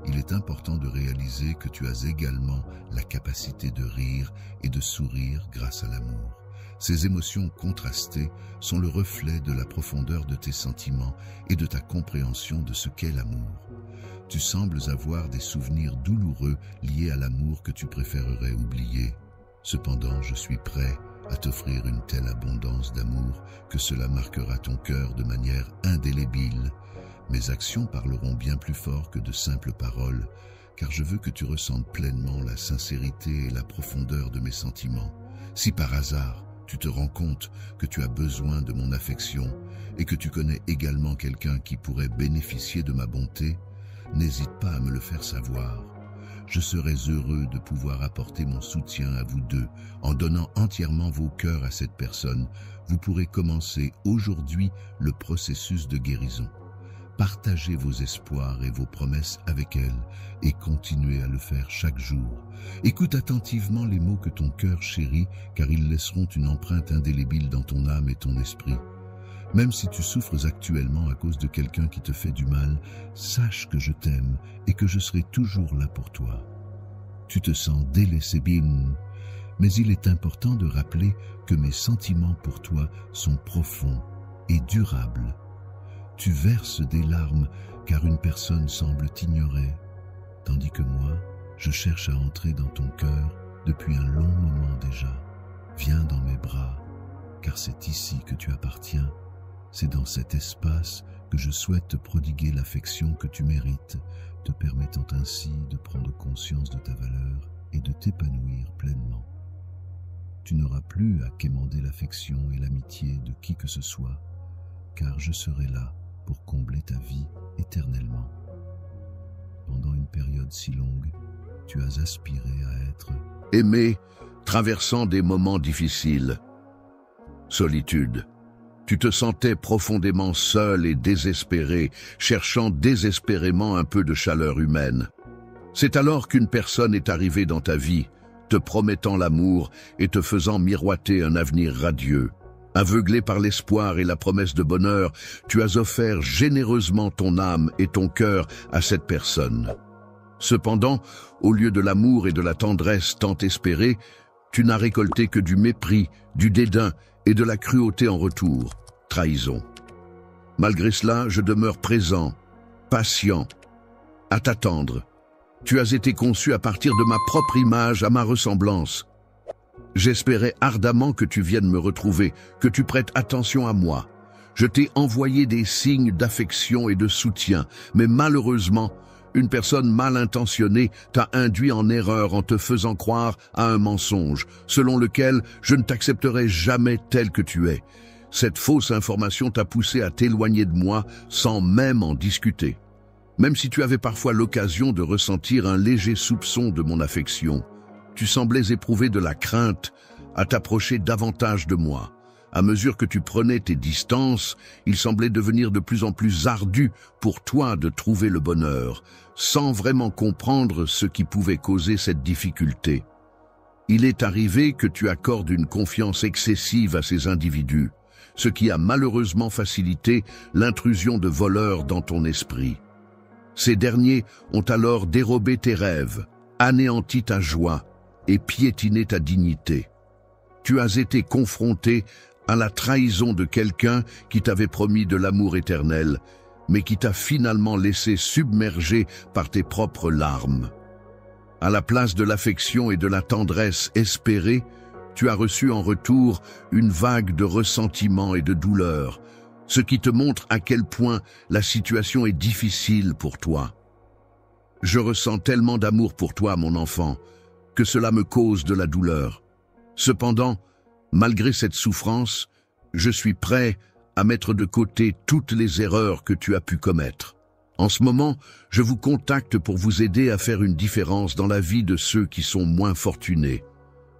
il est important de réaliser que tu as également la capacité de rire et de sourire grâce à l'amour. Ces émotions contrastées sont le reflet de la profondeur de tes sentiments et de ta compréhension de ce qu'est l'amour. Tu sembles avoir des souvenirs douloureux liés à l'amour que tu préférerais oublier. Cependant, je suis prêt à t'offrir une telle abondance d'amour que cela marquera ton cœur de manière indélébile. Mes actions parleront bien plus fort que de simples paroles, car je veux que tu ressentes pleinement la sincérité et la profondeur de mes sentiments. Si par hasard, tu te rends compte que tu as besoin de mon affection et que tu connais également quelqu'un qui pourrait bénéficier de ma bonté, n'hésite pas à me le faire savoir. Je serais heureux de pouvoir apporter mon soutien à vous deux en donnant entièrement vos cœurs à cette personne. Vous pourrez commencer aujourd'hui le processus de guérison. Partagez vos espoirs et vos promesses avec elle et continuez à le faire chaque jour. Écoute attentivement les mots que ton cœur chérit, car ils laisseront une empreinte indélébile dans ton âme et ton esprit. Même si tu souffres actuellement à cause de quelqu'un qui te fait du mal, sache que je t'aime et que je serai toujours là pour toi. Tu te sens délaissé, mais il est important de rappeler que mes sentiments pour toi sont profonds et durables. Tu verses des larmes car une personne semble t'ignorer, tandis que moi, je cherche à entrer dans ton cœur depuis un long moment déjà. Viens dans mes bras, car c'est ici que tu appartiens. C'est dans cet espace que je souhaite te prodiguer l'affection que tu mérites, te permettant ainsi de prendre conscience de ta valeur et de t'épanouir pleinement. Tu n'auras plus à quémander l'affection et l'amitié de qui que ce soit, car je serai là pour combler ta vie éternellement. Pendant une période si longue, tu as aspiré à être aimé, traversant des moments difficiles. Solitude. Tu te sentais profondément seul et désespéré, cherchant désespérément un peu de chaleur humaine. C'est alors qu'une personne est arrivée dans ta vie, te promettant l'amour et te faisant miroiter un avenir radieux. Aveuglé par l'espoir et la promesse de bonheur, tu as offert généreusement ton âme et ton cœur à cette personne. Cependant, au lieu de l'amour et de la tendresse tant espérés, tu n'as récolté que du mépris, du dédain et de la cruauté en retour. Trahison. Malgré cela, je demeure présent, patient, à t'attendre. Tu as été conçu à partir de ma propre image, à ma ressemblance. J'espérais ardemment que tu viennes me retrouver, que tu prêtes attention à moi. Je t'ai envoyé des signes d'affection et de soutien, mais malheureusement, une personne mal intentionnée t'a induit en erreur en te faisant croire à un mensonge, selon lequel je ne t'accepterai jamais tel que tu es. Cette fausse information t'a poussé à t'éloigner de moi sans même en discuter. Même si tu avais parfois l'occasion de ressentir un léger soupçon de mon affection, tu semblais éprouver de la crainte à t'approcher davantage de moi. À mesure que tu prenais tes distances, il semblait devenir de plus en plus ardu pour toi de trouver le bonheur, sans vraiment comprendre ce qui pouvait causer cette difficulté. Il est arrivé que tu accordes une confiance excessive à ces individus. ce qui a malheureusement facilité l'intrusion de voleurs dans ton esprit. Ces derniers ont alors dérobé tes rêves, anéanti ta joie et piétiné ta dignité. Tu as été confronté à la trahison de quelqu'un qui t'avait promis de l'amour éternel, mais qui t'a finalement laissé submerger par tes propres larmes. À la place de l'affection et de la tendresse espérée, tu as reçu en retour une vague de ressentiment et de douleur, ce qui te montre à quel point la situation est difficile pour toi. Je ressens tellement d'amour pour toi, mon enfant, que cela me cause de la douleur. Cependant, malgré cette souffrance, je suis prêt à mettre de côté toutes les erreurs que tu as pu commettre. En ce moment, je vous contacte pour vous aider à faire une différence dans la vie de ceux qui sont moins fortunés.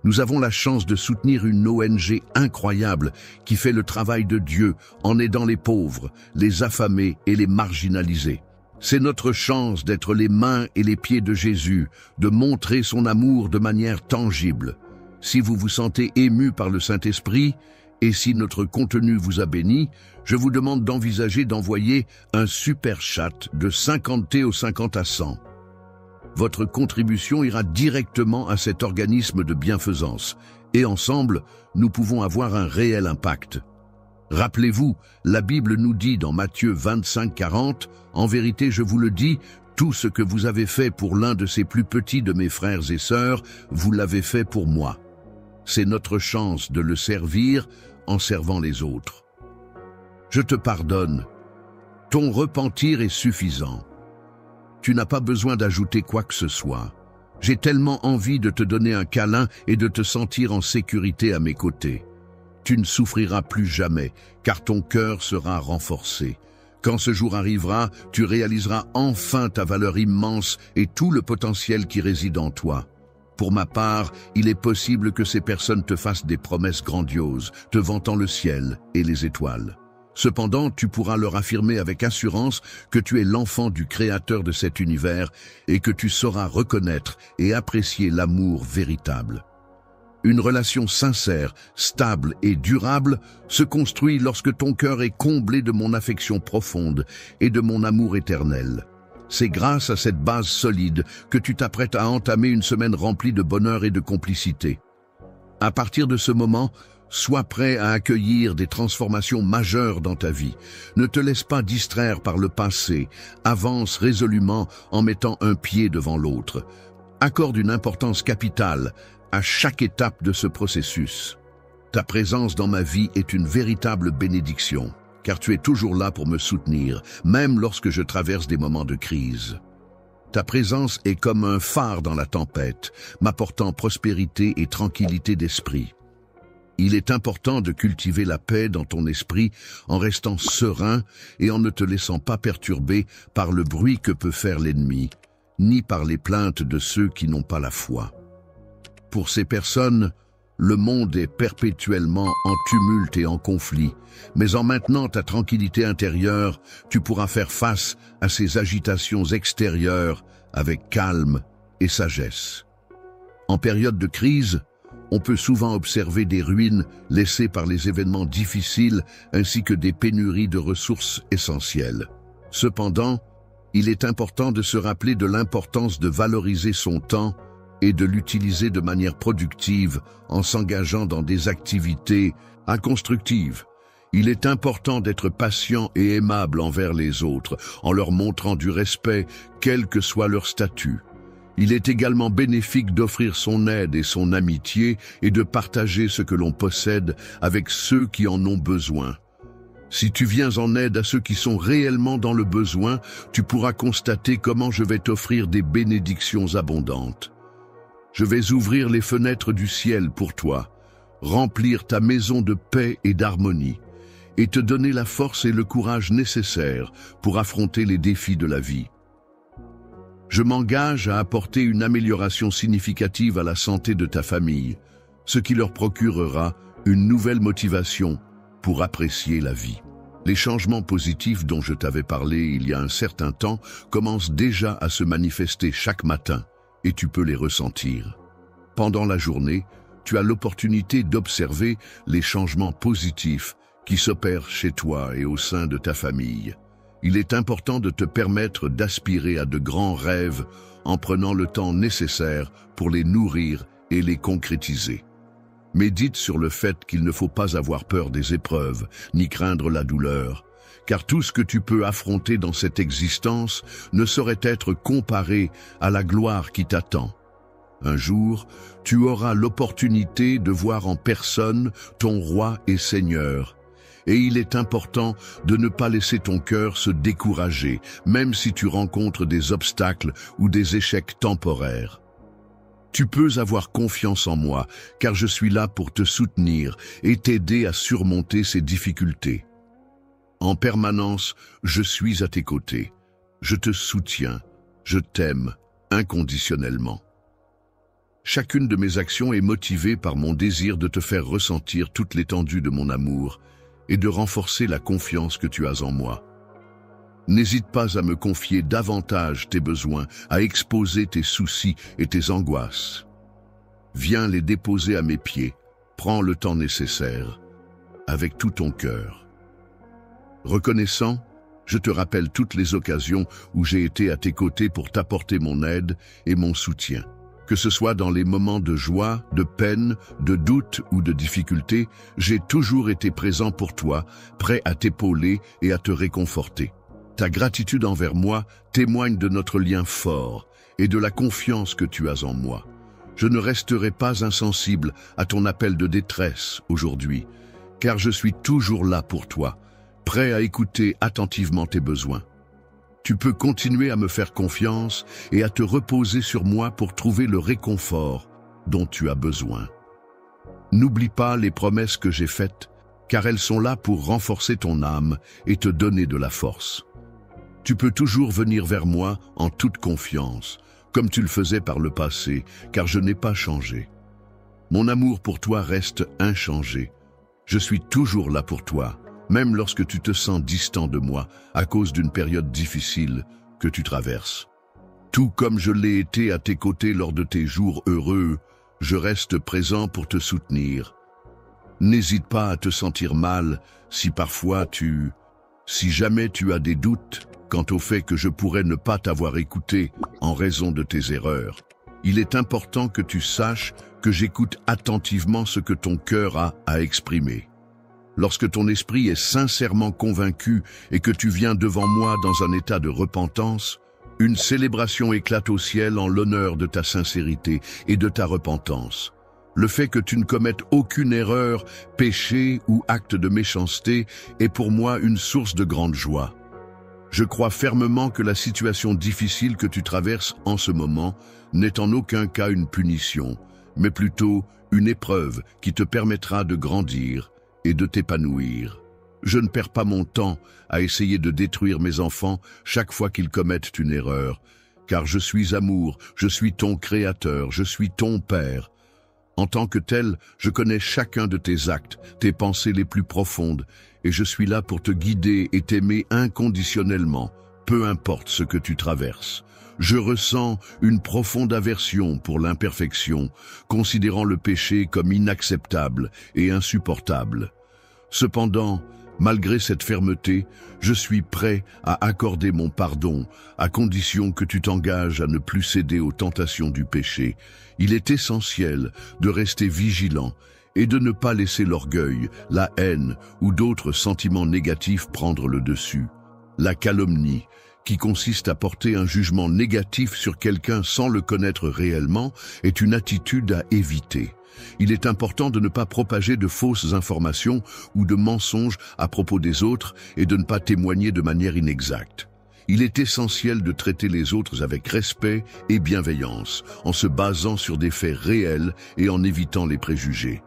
Nous avons la chance de soutenir une ONG incroyable qui fait le travail de Dieu en aidant les pauvres, les affamés et les marginalisés. C'est notre chance d'être les mains et les pieds de Jésus, de montrer son amour de manière tangible. Si vous vous sentez ému par le Saint-Esprit, et si notre contenu vous a béni, je vous demande d'envisager d'envoyer un super chat de 50 T au 50 à 100. Votre contribution ira directement à cet organisme de bienfaisance, et ensemble, nous pouvons avoir un réel impact. Rappelez-vous, la Bible nous dit dans Matthieu 25:40, « En vérité, je vous le dis, tout ce que vous avez fait pour l'un de ces plus petits de mes frères et sœurs, vous l'avez fait pour moi. » C'est notre chance de le servir en servant les autres. Je te pardonne. Ton repentir est suffisant. Tu n'as pas besoin d'ajouter quoi que ce soit. J'ai tellement envie de te donner un câlin et de te sentir en sécurité à mes côtés. Tu ne souffriras plus jamais, car ton cœur sera renforcé. Quand ce jour arrivera, tu réaliseras enfin ta valeur immense et tout le potentiel qui réside en toi. Pour ma part, il est possible que ces personnes te fassent des promesses grandioses, te vantant le ciel et les étoiles. Cependant, tu pourras leur affirmer avec assurance que tu es l'enfant du Créateur de cet univers et que tu sauras reconnaître et apprécier l'amour véritable. Une relation sincère, stable et durable se construit lorsque ton cœur est comblé de mon affection profonde et de mon amour éternel. C'est grâce à cette base solide que tu t'apprêtes à entamer une semaine remplie de bonheur et de complicité. À partir de ce moment, sois prêt à accueillir des transformations majeures dans ta vie. Ne te laisse pas distraire par le passé. Avance résolument en mettant un pied devant l'autre. Accorde une importance capitale à chaque étape de ce processus. Ta présence dans ma vie est une véritable bénédiction, car tu es toujours là pour me soutenir, même lorsque je traverse des moments de crise. Ta présence est comme un phare dans la tempête, m'apportant prospérité et tranquillité d'esprit. Il est important de cultiver la paix dans ton esprit en restant serein et en ne te laissant pas perturber par le bruit que peut faire l'ennemi, ni par les plaintes de ceux qui n'ont pas la foi. Pour ces personnes, le monde est perpétuellement en tumulte et en conflit, mais en maintenant ta tranquillité intérieure, tu pourras faire face à ces agitations extérieures avec calme et sagesse. En période de crise, on peut souvent observer des ruines laissées par les événements difficiles ainsi que des pénuries de ressources essentielles. Cependant, il est important de se rappeler de l'importance de valoriser son temps et de l'utiliser de manière productive en s'engageant dans des activités constructives. Il est important d'être patient et aimable envers les autres, en leur montrant du respect, quel que soit leur statut. Il est également bénéfique d'offrir son aide et son amitié et de partager ce que l'on possède avec ceux qui en ont besoin. Si tu viens en aide à ceux qui sont réellement dans le besoin, tu pourras constater comment je vais t'offrir des bénédictions abondantes. Je vais ouvrir les fenêtres du ciel pour toi, remplir ta maison de paix et d'harmonie, et te donner la force et le courage nécessaires pour affronter les défis de la vie. Je m'engage à apporter une amélioration significative à la santé de ta famille, ce qui leur procurera une nouvelle motivation pour apprécier la vie. Les changements positifs dont je t'avais parlé il y a un certain temps commencent déjà à se manifester chaque matin, et tu peux les ressentir. Pendant la journée, tu as l'opportunité d'observer les changements positifs qui s'opèrent chez toi et au sein de ta famille. Il est important de te permettre d'aspirer à de grands rêves en prenant le temps nécessaire pour les nourrir et les concrétiser. Médite sur le fait qu'il ne faut pas avoir peur des épreuves, ni craindre la douleur, car tout ce que tu peux affronter dans cette existence ne saurait être comparé à la gloire qui t'attend. Un jour, tu auras l'opportunité de voir en personne ton roi et Seigneur, et il est important de ne pas laisser ton cœur se décourager, même si tu rencontres des obstacles ou des échecs temporaires. Tu peux avoir confiance en moi, car je suis là pour te soutenir et t'aider à surmonter ces difficultés. En permanence, je suis à tes côtés. Je te soutiens, je t'aime inconditionnellement. Chacune de mes actions est motivée par mon désir de te faire ressentir toute l'étendue de mon amour et de renforcer la confiance que tu as en moi. N'hésite pas à me confier davantage tes besoins, à exposer tes soucis et tes angoisses. Viens les déposer à mes pieds, prends le temps nécessaire, avec tout ton cœur. Reconnaissant, je te rappelle toutes les occasions où j'ai été à tes côtés pour t'apporter mon aide et mon soutien. Que ce soit dans les moments de joie, de peine, de doute ou de difficulté, j'ai toujours été présent pour toi, prêt à t'épauler et à te réconforter. Ta gratitude envers moi témoigne de notre lien fort et de la confiance que tu as en moi. Je ne resterai pas insensible à ton appel de détresse aujourd'hui, car je suis toujours là pour toi, prêt à écouter attentivement tes besoins. Tu peux continuer à me faire confiance et à te reposer sur moi pour trouver le réconfort dont tu as besoin. N'oublie pas les promesses que j'ai faites, car elles sont là pour renforcer ton âme et te donner de la force. Tu peux toujours venir vers moi en toute confiance, comme tu le faisais par le passé, car je n'ai pas changé. Mon amour pour toi reste inchangé. Je suis toujours là pour toi, même lorsque tu te sens distant de moi à cause d'une période difficile que tu traverses. Tout comme je l'ai été à tes côtés lors de tes jours heureux, je reste présent pour te soutenir. N'hésite pas à te sentir mal si jamais tu as des doutes quant au fait que je pourrais ne pas t'avoir écouté en raison de tes erreurs. Il est important que tu saches que j'écoute attentivement ce que ton cœur a à exprimer. Lorsque ton esprit est sincèrement convaincu et que tu viens devant moi dans un état de repentance, une célébration éclate au ciel en l'honneur de ta sincérité et de ta repentance. Le fait que tu ne commettes aucune erreur, péché ou acte de méchanceté est pour moi une source de grande joie. Je crois fermement que la situation difficile que tu traverses en ce moment n'est en aucun cas une punition, mais plutôt une épreuve qui te permettra de grandir et de t'épanouir. Je ne perds pas mon temps à essayer de détruire mes enfants chaque fois qu'ils commettent une erreur, car je suis amour, je suis ton créateur, je suis ton père. En tant que tel, je connais chacun de tes actes, tes pensées les plus profondes, et je suis là pour te guider et t'aimer inconditionnellement, peu importe ce que tu traverses. Je ressens une profonde aversion pour l'imperfection, considérant le péché comme inacceptable et insupportable. Cependant, malgré cette fermeté, je suis prêt à accorder mon pardon, à condition que tu t'engages à ne plus céder aux tentations du péché. Il est essentiel de rester vigilant et de ne pas laisser l'orgueil, la haine ou d'autres sentiments négatifs prendre le dessus. La calomnie, qui consiste à porter un jugement négatif sur quelqu'un sans le connaître réellement, est une attitude à éviter. Il est important de ne pas propager de fausses informations ou de mensonges à propos des autres et de ne pas témoigner de manière inexacte. Il est essentiel de traiter les autres avec respect et bienveillance, en se basant sur des faits réels et en évitant les préjugés.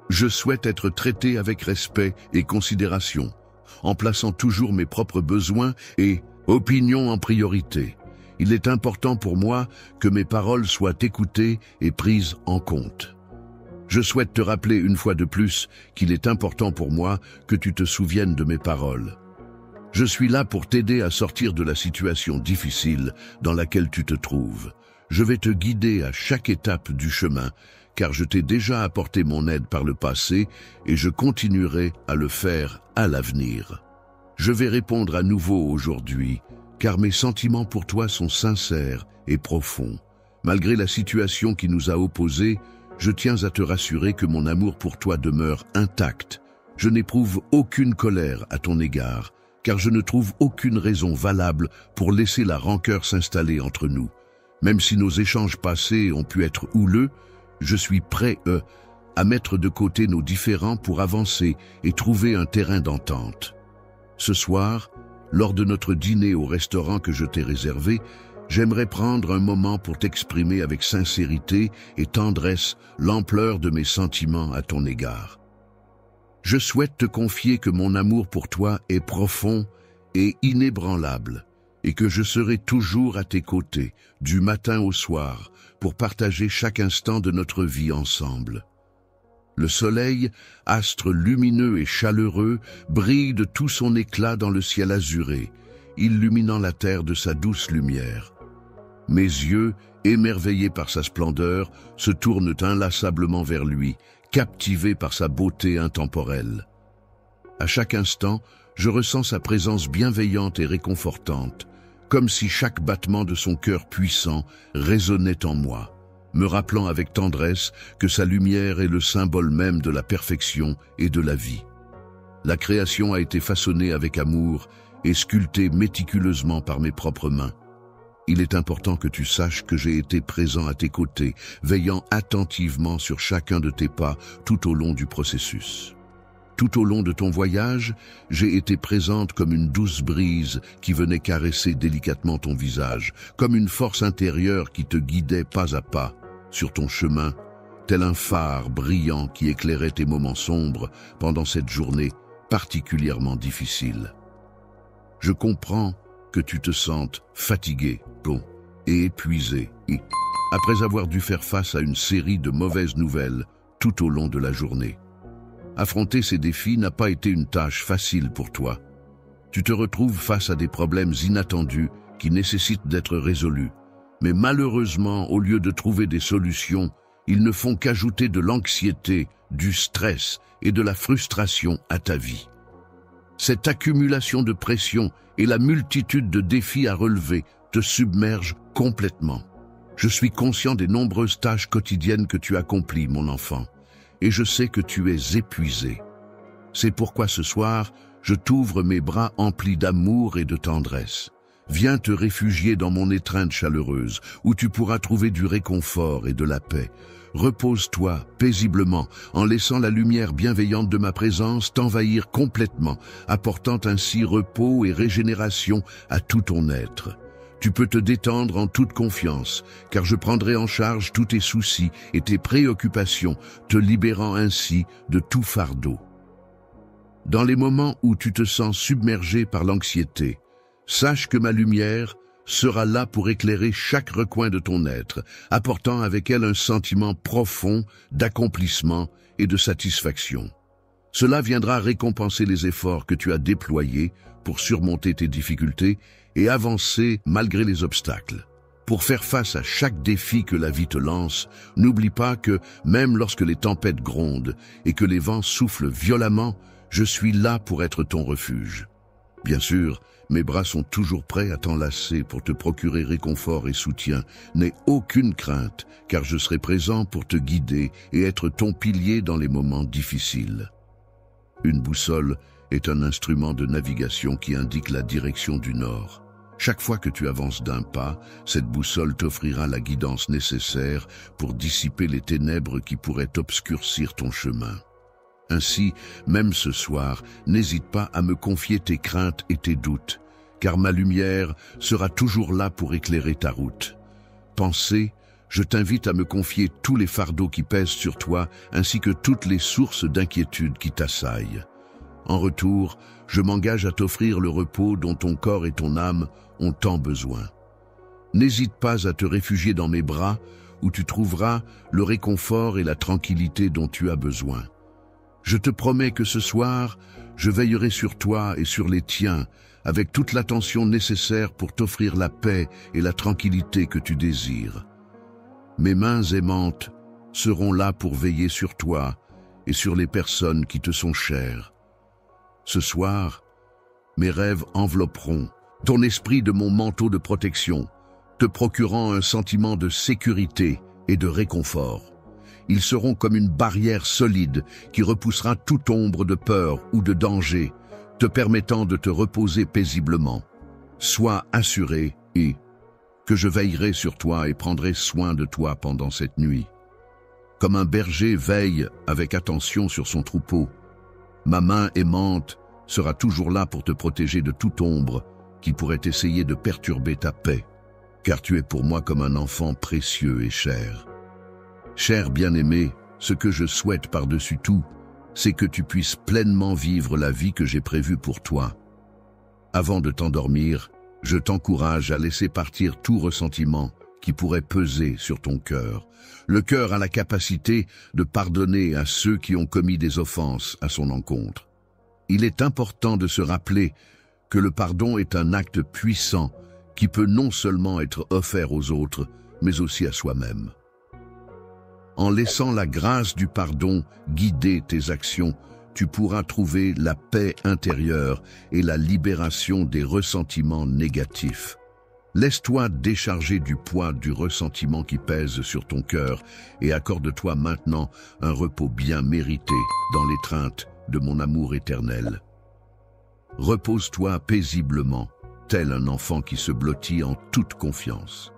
Je souhaite être traité avec respect et considération, en plaçant toujours mes propres besoins et opinions en priorité. Il est important pour moi que mes paroles soient écoutées et prises en compte. Je souhaite te rappeler une fois de plus qu'il est important pour moi que tu te souviennes de mes paroles. Je suis là pour t'aider à sortir de la situation difficile dans laquelle tu te trouves. Je vais te guider à chaque étape du chemin, car je t'ai déjà apporté mon aide par le passé et je continuerai à le faire à l'avenir. Je vais répondre à nouveau aujourd'hui, car mes sentiments pour toi sont sincères et profonds. Malgré la situation qui nous a opposés, je tiens à te rassurer que mon amour pour toi demeure intact. Je n'éprouve aucune colère à ton égard, car je ne trouve aucune raison valable pour laisser la rancœur s'installer entre nous. Même si nos échanges passés ont pu être houleux, je suis prêt, à mettre de côté nos différends pour avancer et trouver un terrain d'entente. Ce soir, lors de notre dîner au restaurant que je t'ai réservé, j'aimerais prendre un moment pour t'exprimer avec sincérité et tendresse l'ampleur de mes sentiments à ton égard. Je souhaite te confier que mon amour pour toi est profond et inébranlable, et que je serai toujours à tes côtés, du matin au soir, pour partager chaque instant de notre vie ensemble. Le soleil, astre lumineux et chaleureux, brille de tout son éclat dans le ciel azuré, illuminant la terre de sa douce lumière. Mes yeux, émerveillés par sa splendeur, se tournent inlassablement vers lui, captivés par sa beauté intemporelle. À chaque instant, je ressens sa présence bienveillante et réconfortante, comme si chaque battement de son cœur puissant résonnait en moi, me rappelant avec tendresse que sa lumière est le symbole même de la perfection et de la vie. La création a été façonnée avec amour et sculptée méticuleusement par mes propres mains. Il est important que tu saches que j'ai été présent à tes côtés, veillant attentivement sur chacun de tes pas tout au long du processus. Tout au long de ton voyage, j'ai été présente comme une douce brise qui venait caresser délicatement ton visage, comme une force intérieure qui te guidait pas à pas sur ton chemin, tel un phare brillant qui éclairait tes moments sombres pendant cette journée particulièrement difficile. Je comprends que tu te sentes fatigué, et épuisé, après avoir dû faire face à une série de mauvaises nouvelles tout au long de la journée. Affronter ces défis n'a pas été une tâche facile pour toi. Tu te retrouves face à des problèmes inattendus qui nécessitent d'être résolus. Mais malheureusement, au lieu de trouver des solutions, ils ne font qu'ajouter de l'anxiété, du stress et de la frustration à ta vie. Cette accumulation de pression et la multitude de défis à relever te submergent complètement. Je suis conscient des nombreuses tâches quotidiennes que tu accomplis, mon enfant, et je sais que tu es épuisé. C'est pourquoi ce soir, je t'ouvre mes bras emplis d'amour et de tendresse. Viens te réfugier dans mon étreinte chaleureuse, où tu pourras trouver du réconfort et de la paix. Repose-toi paisiblement, en laissant la lumière bienveillante de ma présence t'envahir complètement, apportant ainsi repos et régénération à tout ton être. Tu peux te détendre en toute confiance, car je prendrai en charge tous tes soucis et tes préoccupations, te libérant ainsi de tout fardeau. Dans les moments où tu te sens submergé par l'anxiété, sache que ma lumière sera là pour éclairer chaque recoin de ton être, apportant avec elle un sentiment profond d'accomplissement et de satisfaction. Cela viendra récompenser les efforts que tu as déployés pour surmonter tes difficultés et avancer malgré les obstacles. Pour faire face à chaque défi que la vie te lance, n'oublie pas que, même lorsque les tempêtes grondent et que les vents soufflent violemment, je suis là pour être ton refuge. Bien sûr, mes bras sont toujours prêts à t'enlacer pour te procurer réconfort et soutien. N'aie aucune crainte, car je serai présent pour te guider et être ton pilier dans les moments difficiles. Une boussole est un instrument de navigation qui indique la direction du nord. Chaque fois que tu avances d'un pas, cette boussole t'offrira la guidance nécessaire pour dissiper les ténèbres qui pourraient obscurcir ton chemin. Ainsi, même ce soir, n'hésite pas à me confier tes craintes et tes doutes, car ma lumière sera toujours là pour éclairer ta route. Pensez, je t'invite à me confier tous les fardeaux qui pèsent sur toi, ainsi que toutes les sources d'inquiétude qui t'assaillent. En retour, je m'engage à t'offrir le repos dont ton corps et ton âme ont tant besoin. N'hésite pas à te réfugier dans mes bras, où tu trouveras le réconfort et la tranquillité dont tu as besoin. Je te promets que ce soir, je veillerai sur toi et sur les tiens, avec toute l'attention nécessaire pour t'offrir la paix et la tranquillité que tu désires. Mes mains aimantes seront là pour veiller sur toi et sur les personnes qui te sont chères. Ce soir, mes rêves envelopperont ton esprit de mon manteau de protection, te procurant un sentiment de sécurité et de réconfort. Ils seront comme une barrière solide qui repoussera toute ombre de peur ou de danger, te permettant de te reposer paisiblement. Sois assuré que je veillerai sur toi et prendrai soin de toi pendant cette nuit. Comme un berger veille avec attention sur son troupeau, ma main aimante sera toujours là pour te protéger de toute ombre qui pourrait essayer de perturber ta paix, car tu es pour moi comme un enfant précieux et cher. Cher bien-aimé, ce que je souhaite par-dessus tout, c'est que tu puisses pleinement vivre la vie que j'ai prévue pour toi. Avant de t'endormir, je t'encourage à laisser partir tout ressentiment qui pourrait peser sur ton cœur. Le cœur a la capacité de pardonner à ceux qui ont commis des offenses à son encontre. Il est important de se rappeler que le pardon est un acte puissant qui peut non seulement être offert aux autres, mais aussi à soi-même. En laissant la grâce du pardon guider tes actions, tu pourras trouver la paix intérieure et la libération des ressentiments négatifs. Laisse-toi décharger du poids du ressentiment qui pèse sur ton cœur et accorde-toi maintenant un repos bien mérité dans l'étreinte de mon amour éternel. Repose-toi paisiblement, tel un enfant qui se blottit en toute confiance.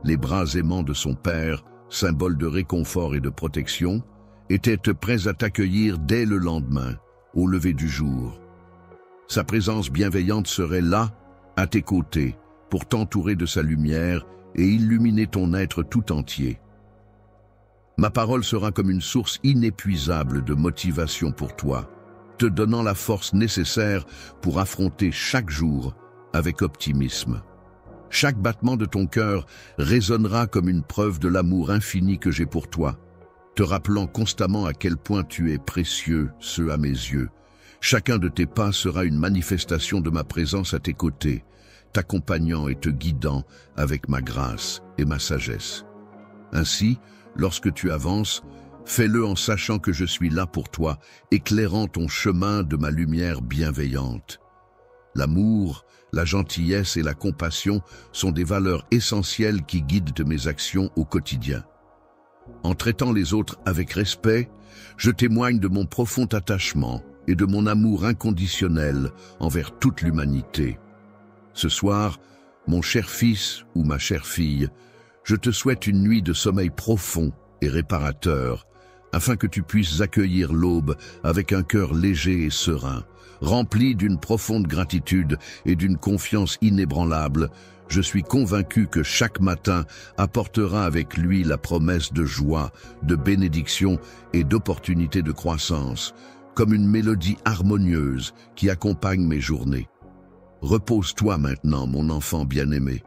Les bras aimants de son père, symbole de réconfort et de protection, étaient prêts à t'accueillir dès le lendemain, au lever du jour. Sa présence bienveillante serait là, à tes côtés, pour t'entourer de sa lumière et illuminer ton être tout entier. Ma parole sera comme une source inépuisable de motivation pour toi, te donnant la force nécessaire pour affronter chaque jour avec optimisme. Chaque battement de ton cœur résonnera comme une preuve de l'amour infini que j'ai pour toi, te rappelant constamment à quel point tu es précieux, à mes yeux. Chacun de tes pas sera une manifestation de ma présence à tes côtés, t'accompagnant et te guidant avec ma grâce et ma sagesse. Ainsi, lorsque tu avances, fais-le en sachant que je suis là pour toi, éclairant ton chemin de ma lumière bienveillante. L'amour, la gentillesse et la compassion sont des valeurs essentielles qui guident mes actions au quotidien. En traitant les autres avec respect, je témoigne de mon profond attachement et de mon amour inconditionnel envers toute l'humanité. Ce soir, mon cher fils ou ma chère fille, je te souhaite une nuit de sommeil profond et réparateur, afin que tu puisses accueillir l'aube avec un cœur léger et serein. Rempli d'une profonde gratitude et d'une confiance inébranlable, je suis convaincu que chaque matin apportera avec lui la promesse de joie, de bénédiction et d'opportunité de croissance, comme une mélodie harmonieuse qui accompagne mes journées. Repose-toi maintenant, mon enfant bien-aimé.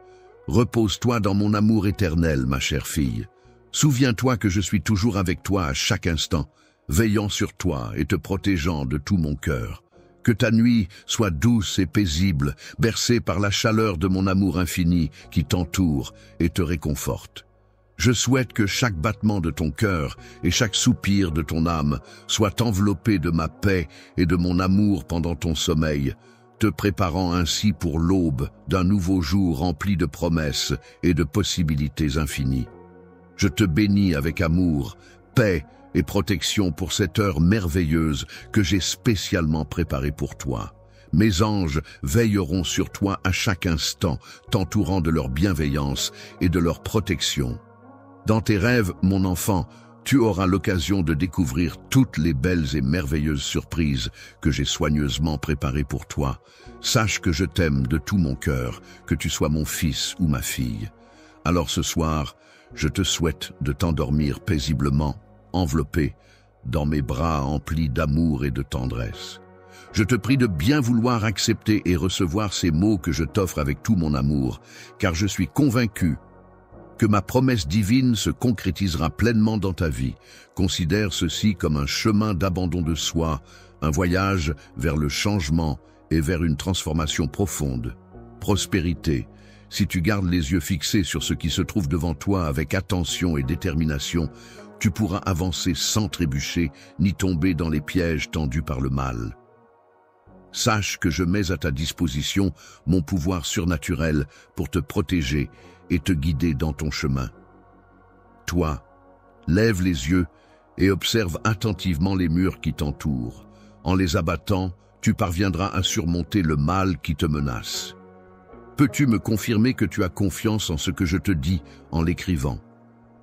Repose-toi dans mon amour éternel, ma chère fille. Souviens-toi que je suis toujours avec toi à chaque instant, veillant sur toi et te protégeant de tout mon cœur. Que ta nuit soit douce et paisible, bercée par la chaleur de mon amour infini qui t'entoure et te réconforte. Je souhaite que chaque battement de ton cœur et chaque soupir de ton âme soient enveloppés de ma paix et de mon amour pendant ton sommeil, te préparant ainsi pour l'aube d'un nouveau jour rempli de promesses et de possibilités infinies. Je te bénis avec amour, paix et protection pour cette heure merveilleuse que j'ai spécialement préparée pour toi. Mes anges veilleront sur toi à chaque instant, t'entourant de leur bienveillance et de leur protection. Dans tes rêves, mon enfant, tu auras l'occasion de découvrir toutes les belles et merveilleuses surprises que j'ai soigneusement préparées pour toi. Sache que je t'aime de tout mon cœur, que tu sois mon fils ou ma fille. Alors ce soir, je te souhaite de t'endormir paisiblement, enveloppé dans mes bras emplis d'amour et de tendresse. Je te prie de bien vouloir accepter et recevoir ces mots que je t'offre avec tout mon amour, car je suis convaincu que ma promesse divine se concrétisera pleinement dans ta vie. Considère ceci comme un chemin d'abandon de soi, un voyage vers le changement et vers une transformation profonde. Prospérité, Si tu gardes les yeux fixés sur ce qui se trouve devant toi avec attention et détermination, tu pourras avancer sans trébucher ni tomber dans les pièges tendus par le mal. Sache que je mets à ta disposition mon pouvoir surnaturel pour te protéger et te guider dans ton chemin. Toi, lève les yeux et observe attentivement les murs qui t'entourent. En les abattant, tu parviendras à surmonter le mal qui te menace. Peux-tu me confirmer que tu as confiance en ce que je te dis en l'écrivant?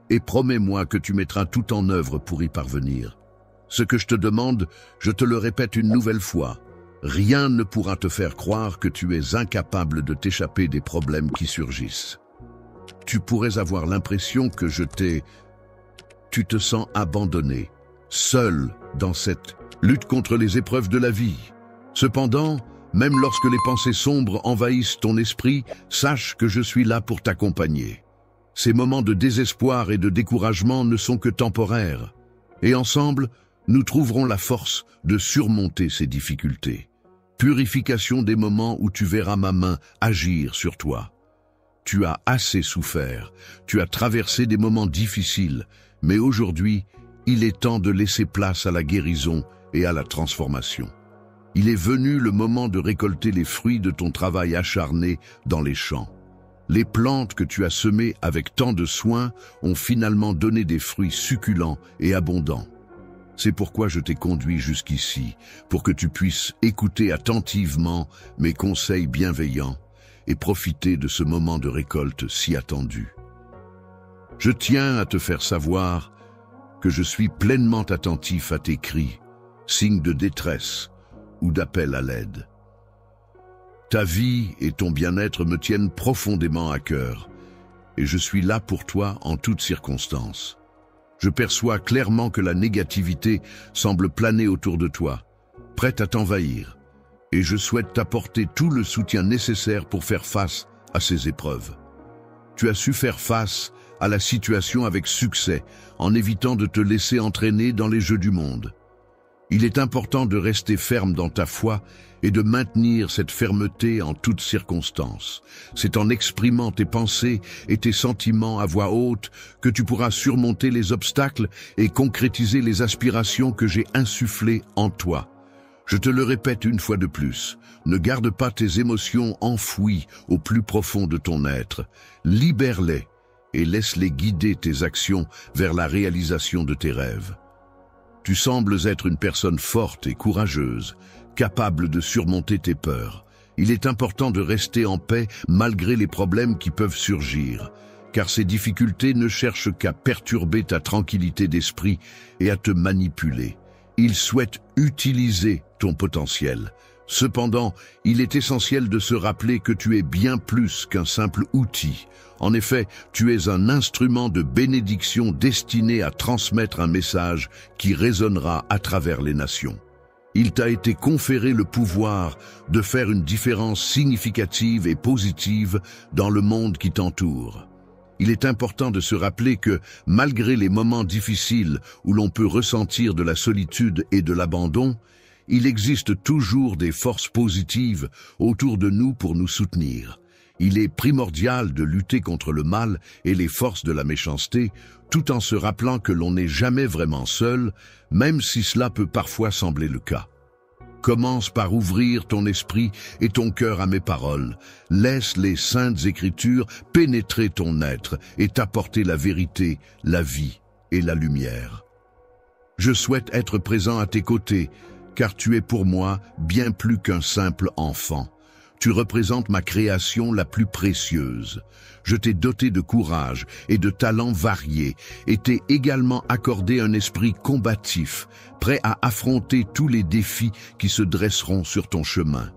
Et promets-moi que tu mettras tout en œuvre pour y parvenir. Ce que je te demande, je te le répète une nouvelle fois. Rien ne pourra te faire croire que tu es incapable de t'échapper des problèmes qui surgissent. Tu pourrais avoir l'impression que tu te sens abandonné, seul dans cette lutte contre les épreuves de la vie. Cependant, même lorsque les pensées sombres envahissent ton esprit, sache que je suis là pour t'accompagner. Ces moments de désespoir et de découragement ne sont que temporaires. Et ensemble, nous trouverons la force de surmonter ces difficultés. Purification des moments où tu verras ma main agir sur toi. Tu as assez souffert, tu as traversé des moments difficiles, mais aujourd'hui, il est temps de laisser place à la guérison et à la transformation. Il est venu le moment de récolter les fruits de ton travail acharné dans les champs. Les plantes que tu as semées avec tant de soin ont finalement donné des fruits succulents et abondants. C'est pourquoi je t'ai conduit jusqu'ici, pour que tu puisses écouter attentivement mes conseils bienveillants et profiter de ce moment de récolte si attendu. Je tiens à te faire savoir que je suis pleinement attentif à tes cris, signes de détresse ou d'appel à l'aide. Ta vie et ton bien-être me tiennent profondément à cœur, et je suis là pour toi en toutes circonstances. Je perçois clairement que la négativité semble planer autour de toi, prête à t'envahir, et je souhaite t'apporter tout le soutien nécessaire pour faire face à ces épreuves. Tu as su faire face à la situation avec succès, en évitant de te laisser entraîner dans les jeux du monde. Il est important de rester ferme dans ta foi et de maintenir cette fermeté en toutes circonstances. C'est en exprimant tes pensées et tes sentiments à voix haute que tu pourras surmonter les obstacles et concrétiser les aspirations que j'ai insufflées en toi. Je te le répète une fois de plus, ne garde pas tes émotions enfouies au plus profond de ton être. Libère-les et laisse-les guider tes actions vers la réalisation de tes rêves. Tu sembles être une personne forte et courageuse, capable de surmonter tes peurs. Il est important de rester en paix malgré les problèmes qui peuvent surgir, car ces difficultés ne cherchent qu'à perturber ta tranquillité d'esprit et à te manipuler. Ils souhaitent utiliser ton potentiel. Cependant, il est essentiel de se rappeler que tu es bien plus qu'un simple outil. En effet, tu es un instrument de bénédiction destiné à transmettre un message qui résonnera à travers les nations. Il t'a été conféré le pouvoir de faire une différence significative et positive dans le monde qui t'entoure. Il est important de se rappeler que, malgré les moments difficiles où l'on peut ressentir de la solitude et de l'abandon, il existe toujours des forces positives autour de nous pour nous soutenir. Il est primordial de lutter contre le mal et les forces de la méchanceté, tout en se rappelant que l'on n'est jamais vraiment seul, même si cela peut parfois sembler le cas. Commence par ouvrir ton esprit et ton cœur à mes paroles. Laisse les saintes écritures pénétrer ton être et t'apporter la vérité, la vie et la lumière. Je souhaite être présent à tes côtés, car tu es pour moi bien plus qu'un simple enfant. Tu représentes ma création la plus précieuse. Je t'ai doté de courage et de talents variés et t'ai également accordé un esprit combatif, prêt à affronter tous les défis qui se dresseront sur ton chemin.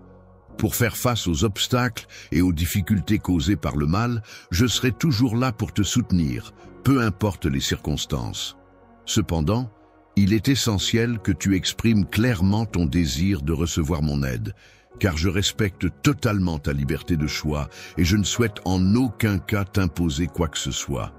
Pour faire face aux obstacles et aux difficultés causées par le mal, je serai toujours là pour te soutenir, peu importe les circonstances. Cependant, il est essentiel que tu exprimes clairement ton désir de recevoir mon aide, car je respecte totalement ta liberté de choix et je ne souhaite en aucun cas t'imposer quoi que ce soit.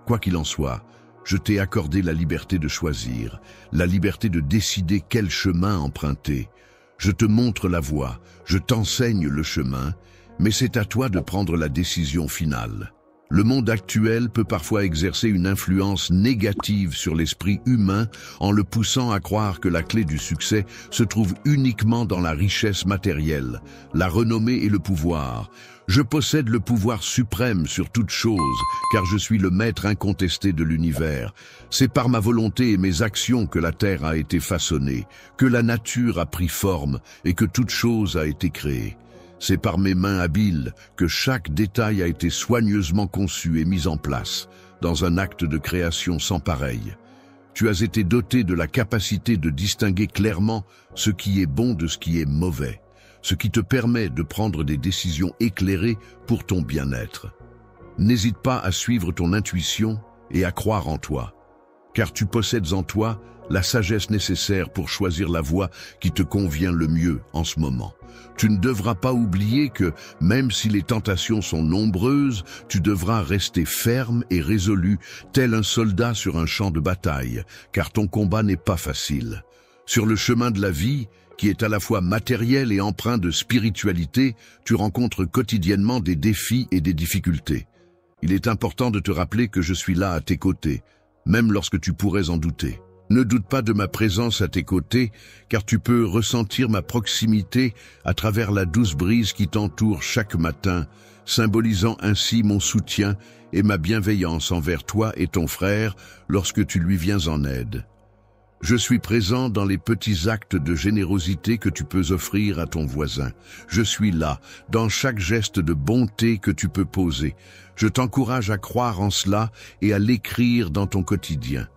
Quoi qu'il en soit, je t'ai accordé la liberté de choisir, la liberté de décider quel chemin emprunter. Je te montre la voie, je t'enseigne le chemin, Mais c'est à toi de prendre la décision finale. Le monde actuel peut parfois exercer une influence négative sur l'esprit humain en le poussant à croire que la clé du succès se trouve uniquement dans la richesse matérielle, la renommée et le pouvoir. Je possède le pouvoir suprême sur toute chose, car je suis le maître incontesté de l'univers. C'est par ma volonté et mes actions que la terre a été façonnée, que la nature a pris forme et que toute chose a été créée. C'est par mes mains habiles que chaque détail a été soigneusement conçu et mis en place, dans un acte de création sans pareil. Tu as été doté de la capacité de distinguer clairement ce qui est bon de ce qui est mauvais, ce qui te permet de prendre des décisions éclairées pour ton bien-être. N'hésite pas à suivre ton intuition et à croire en toi, car tu possèdes en toi la sagesse nécessaire pour choisir la voie qui te convient le mieux en ce moment. Tu ne devras pas oublier que, même si les tentations sont nombreuses, tu devras rester ferme et résolu, tel un soldat sur un champ de bataille, car ton combat n'est pas facile. Sur le chemin de la vie, qui est à la fois matériel et empreint de spiritualité, tu rencontres quotidiennement des défis et des difficultés. Il est important de te rappeler que je suis là à tes côtés, même lorsque tu pourrais en douter. Ne doute pas de ma présence à tes côtés, car tu peux ressentir ma proximité à travers la douce brise qui t'entoure chaque matin, symbolisant ainsi mon soutien et ma bienveillance envers toi et ton frère lorsque tu lui viens en aide. Je suis présent dans les petits actes de générosité que tu peux offrir à ton voisin. Je suis là, dans chaque geste de bonté que tu peux poser. Je t'encourage à croire en cela et à l'écrire dans ton quotidien.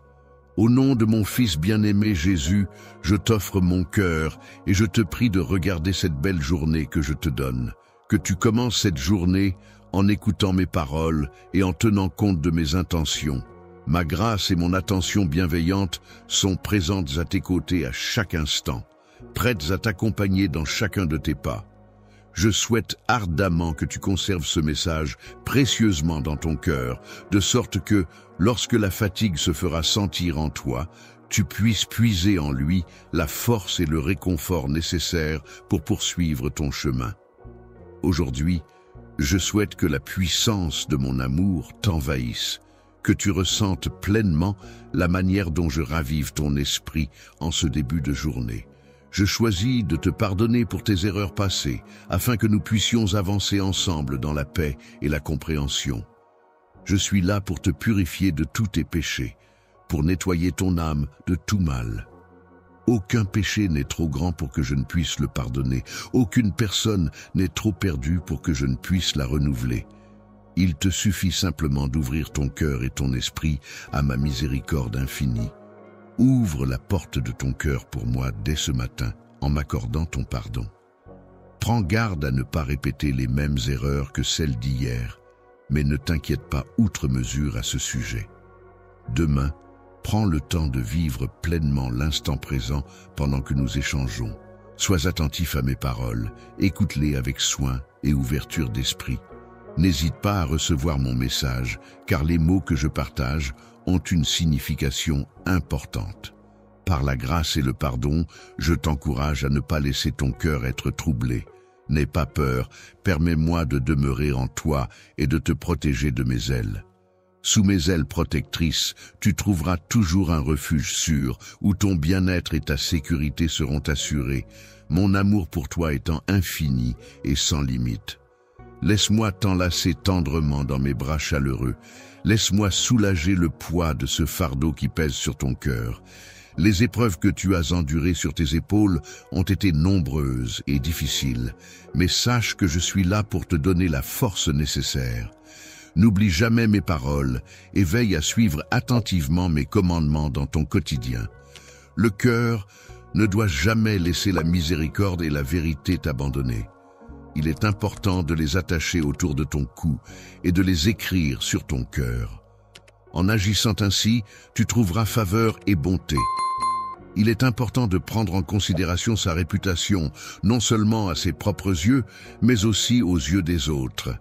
Au nom de mon Fils bien-aimé Jésus, je t'offre mon cœur et je te prie de regarder cette belle journée que je te donne. Que tu commences cette journée en écoutant mes paroles et en tenant compte de mes intentions. Ma grâce et mon attention bienveillante sont présentes à tes côtés à chaque instant, prêtes à t'accompagner dans chacun de tes pas. Je souhaite ardemment que tu conserves ce message précieusement dans ton cœur, de sorte que, lorsque la fatigue se fera sentir en toi, tu puisses puiser en lui la force et le réconfort nécessaires pour poursuivre ton chemin. Aujourd'hui, je souhaite que la puissance de mon amour t'envahisse, que tu ressentes pleinement la manière dont je ravive ton esprit en ce début de journée. Je choisis de te pardonner pour tes erreurs passées, afin que nous puissions avancer ensemble dans la paix et la compréhension. Je suis là pour te purifier de tous tes péchés, pour nettoyer ton âme de tout mal. Aucun péché n'est trop grand pour que je ne puisse le pardonner. Aucune personne n'est trop perdue pour que je ne puisse la renouveler. Il te suffit simplement d'ouvrir ton cœur et ton esprit à ma miséricorde infinie. Ouvre la porte de ton cœur pour moi dès ce matin en m'accordant ton pardon. Prends garde à ne pas répéter les mêmes erreurs que celles d'hier, mais ne t'inquiète pas outre mesure à ce sujet. Demain, prends le temps de vivre pleinement l'instant présent pendant que nous échangeons. Sois attentif à mes paroles, écoute-les avec soin et ouverture d'esprit. N'hésite pas à recevoir mon message, car les mots que je partage ont une signification importante. Par la grâce et le pardon, je t'encourage à ne pas laisser ton cœur être troublé. N'aie pas peur, permets-moi de demeurer en toi et de te protéger de mes ailes. Sous mes ailes protectrices, tu trouveras toujours un refuge sûr, où ton bien-être et ta sécurité seront assurés, mon amour pour toi étant infini et sans limite. Laisse-moi t'enlacer tendrement dans mes bras chaleureux. Laisse-moi soulager le poids de ce fardeau qui pèse sur ton cœur. Les épreuves que tu as endurées sur tes épaules ont été nombreuses et difficiles, mais sache que je suis là pour te donner la force nécessaire. N'oublie jamais mes paroles et veille à suivre attentivement mes commandements dans ton quotidien. Le cœur ne doit jamais laisser la miséricorde et la vérité t'abandonner. Il est important de les attacher autour de ton cou et de les écrire sur ton cœur. En agissant ainsi, tu trouveras faveur et bonté. Il est important de prendre en considération sa réputation, non seulement à ses propres yeux, mais aussi aux yeux des autres.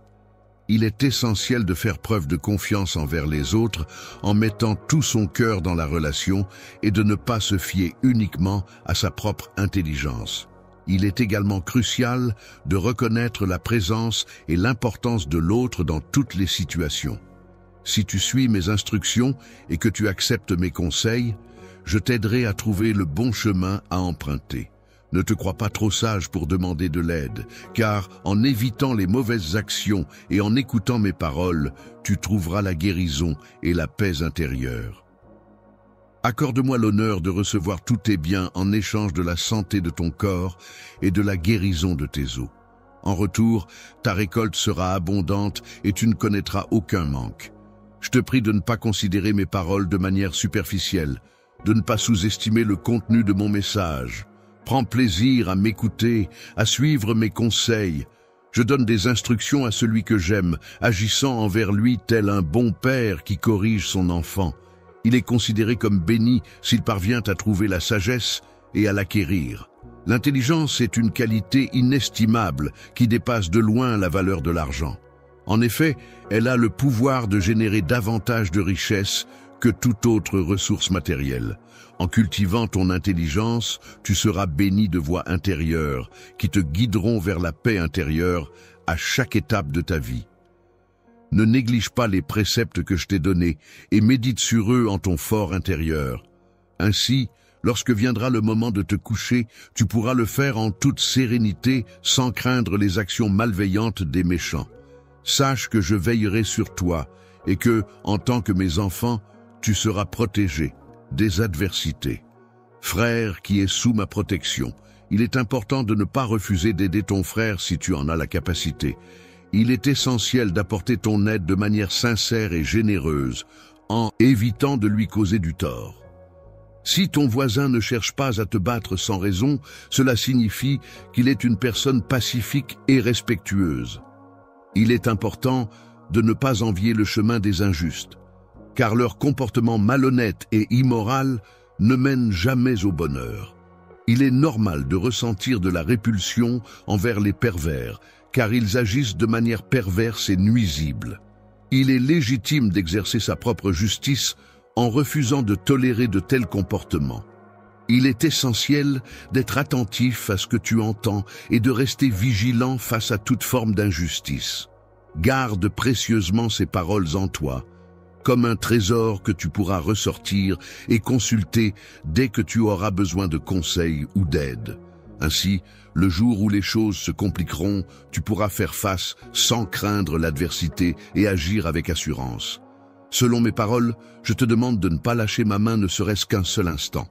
Il est essentiel de faire preuve de confiance envers les autres en mettant tout son cœur dans la relation et de ne pas se fier uniquement à sa propre intelligence. Il est également crucial de reconnaître la présence et l'importance de l'autre dans toutes les situations. Si tu suis mes instructions et que tu acceptes mes conseils, je t'aiderai à trouver le bon chemin à emprunter. Ne te crois pas trop sage pour demander de l'aide, car en évitant les mauvaises actions et en écoutant mes paroles, tu trouveras la guérison et la paix intérieure. Accorde-moi l'honneur de recevoir tous tes biens en échange de la santé de ton corps et de la guérison de tes os. En retour, ta récolte sera abondante et tu ne connaîtras aucun manque. Je te prie de ne pas considérer mes paroles de manière superficielle, de ne pas sous-estimer le contenu de mon message. Prends plaisir à m'écouter, à suivre mes conseils. Je donne des instructions à celui que j'aime, agissant envers lui tel un bon père qui corrige son enfant. Il est considéré comme béni s'il parvient à trouver la sagesse et à l'acquérir. L'intelligence est une qualité inestimable qui dépasse de loin la valeur de l'argent. En effet, elle a le pouvoir de générer davantage de richesses que toute autre ressource matérielle. En cultivant ton intelligence, tu seras béni de voies intérieures qui te guideront vers la paix intérieure à chaque étape de ta vie. Ne néglige pas les préceptes que je t'ai donnés et médite sur eux en ton fort intérieur. Ainsi, lorsque viendra le moment de te coucher, tu pourras le faire en toute sérénité sans craindre les actions malveillantes des méchants. Sache que je veillerai sur toi et que, en tant que mes enfants, tu seras protégé des adversités. Frère qui est sous ma protection, il est important de ne pas refuser d'aider ton frère si tu en as la capacité. Il est essentiel d'apporter ton aide de manière sincère et généreuse, en évitant de lui causer du tort. Si ton voisin ne cherche pas à te battre sans raison, cela signifie qu'il est une personne pacifique et respectueuse. Il est important de ne pas envier le chemin des injustes, car leur comportement malhonnête et immoral ne mène jamais au bonheur. Il est normal de ressentir de la répulsion envers les pervers, car ils agissent de manière perverse et nuisible. Il est légitime d'exercer sa propre justice en refusant de tolérer de tels comportements. Il est essentiel d'être attentif à ce que tu entends et de rester vigilant face à toute forme d'injustice. Garde précieusement ces paroles en toi, comme un trésor que tu pourras ressortir et consulter dès que tu auras besoin de conseils ou d'aide. Ainsi, le jour où les choses se compliqueront, tu pourras faire face sans craindre l'adversité et agir avec assurance. Selon mes paroles, je te demande de ne pas lâcher ma main ne serait-ce qu'un seul instant.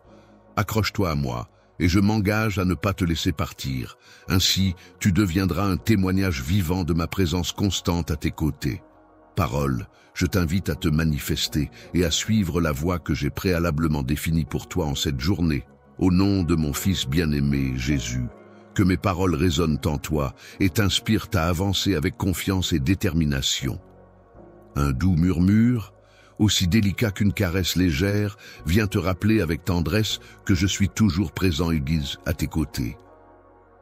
Accroche-toi à moi et je m'engage à ne pas te laisser partir. Ainsi, tu deviendras un témoignage vivant de ma présence constante à tes côtés. Parole, je t'invite à te manifester et à suivre la voie que j'ai préalablement définie pour toi en cette journée. Au nom de mon Fils bien-aimé, Jésus, que mes paroles résonnent en toi et t'inspirent à avancer avec confiance et détermination. Un doux murmure, aussi délicat qu'une caresse légère, vient te rappeler avec tendresse que je suis toujours présent et guide à tes côtés.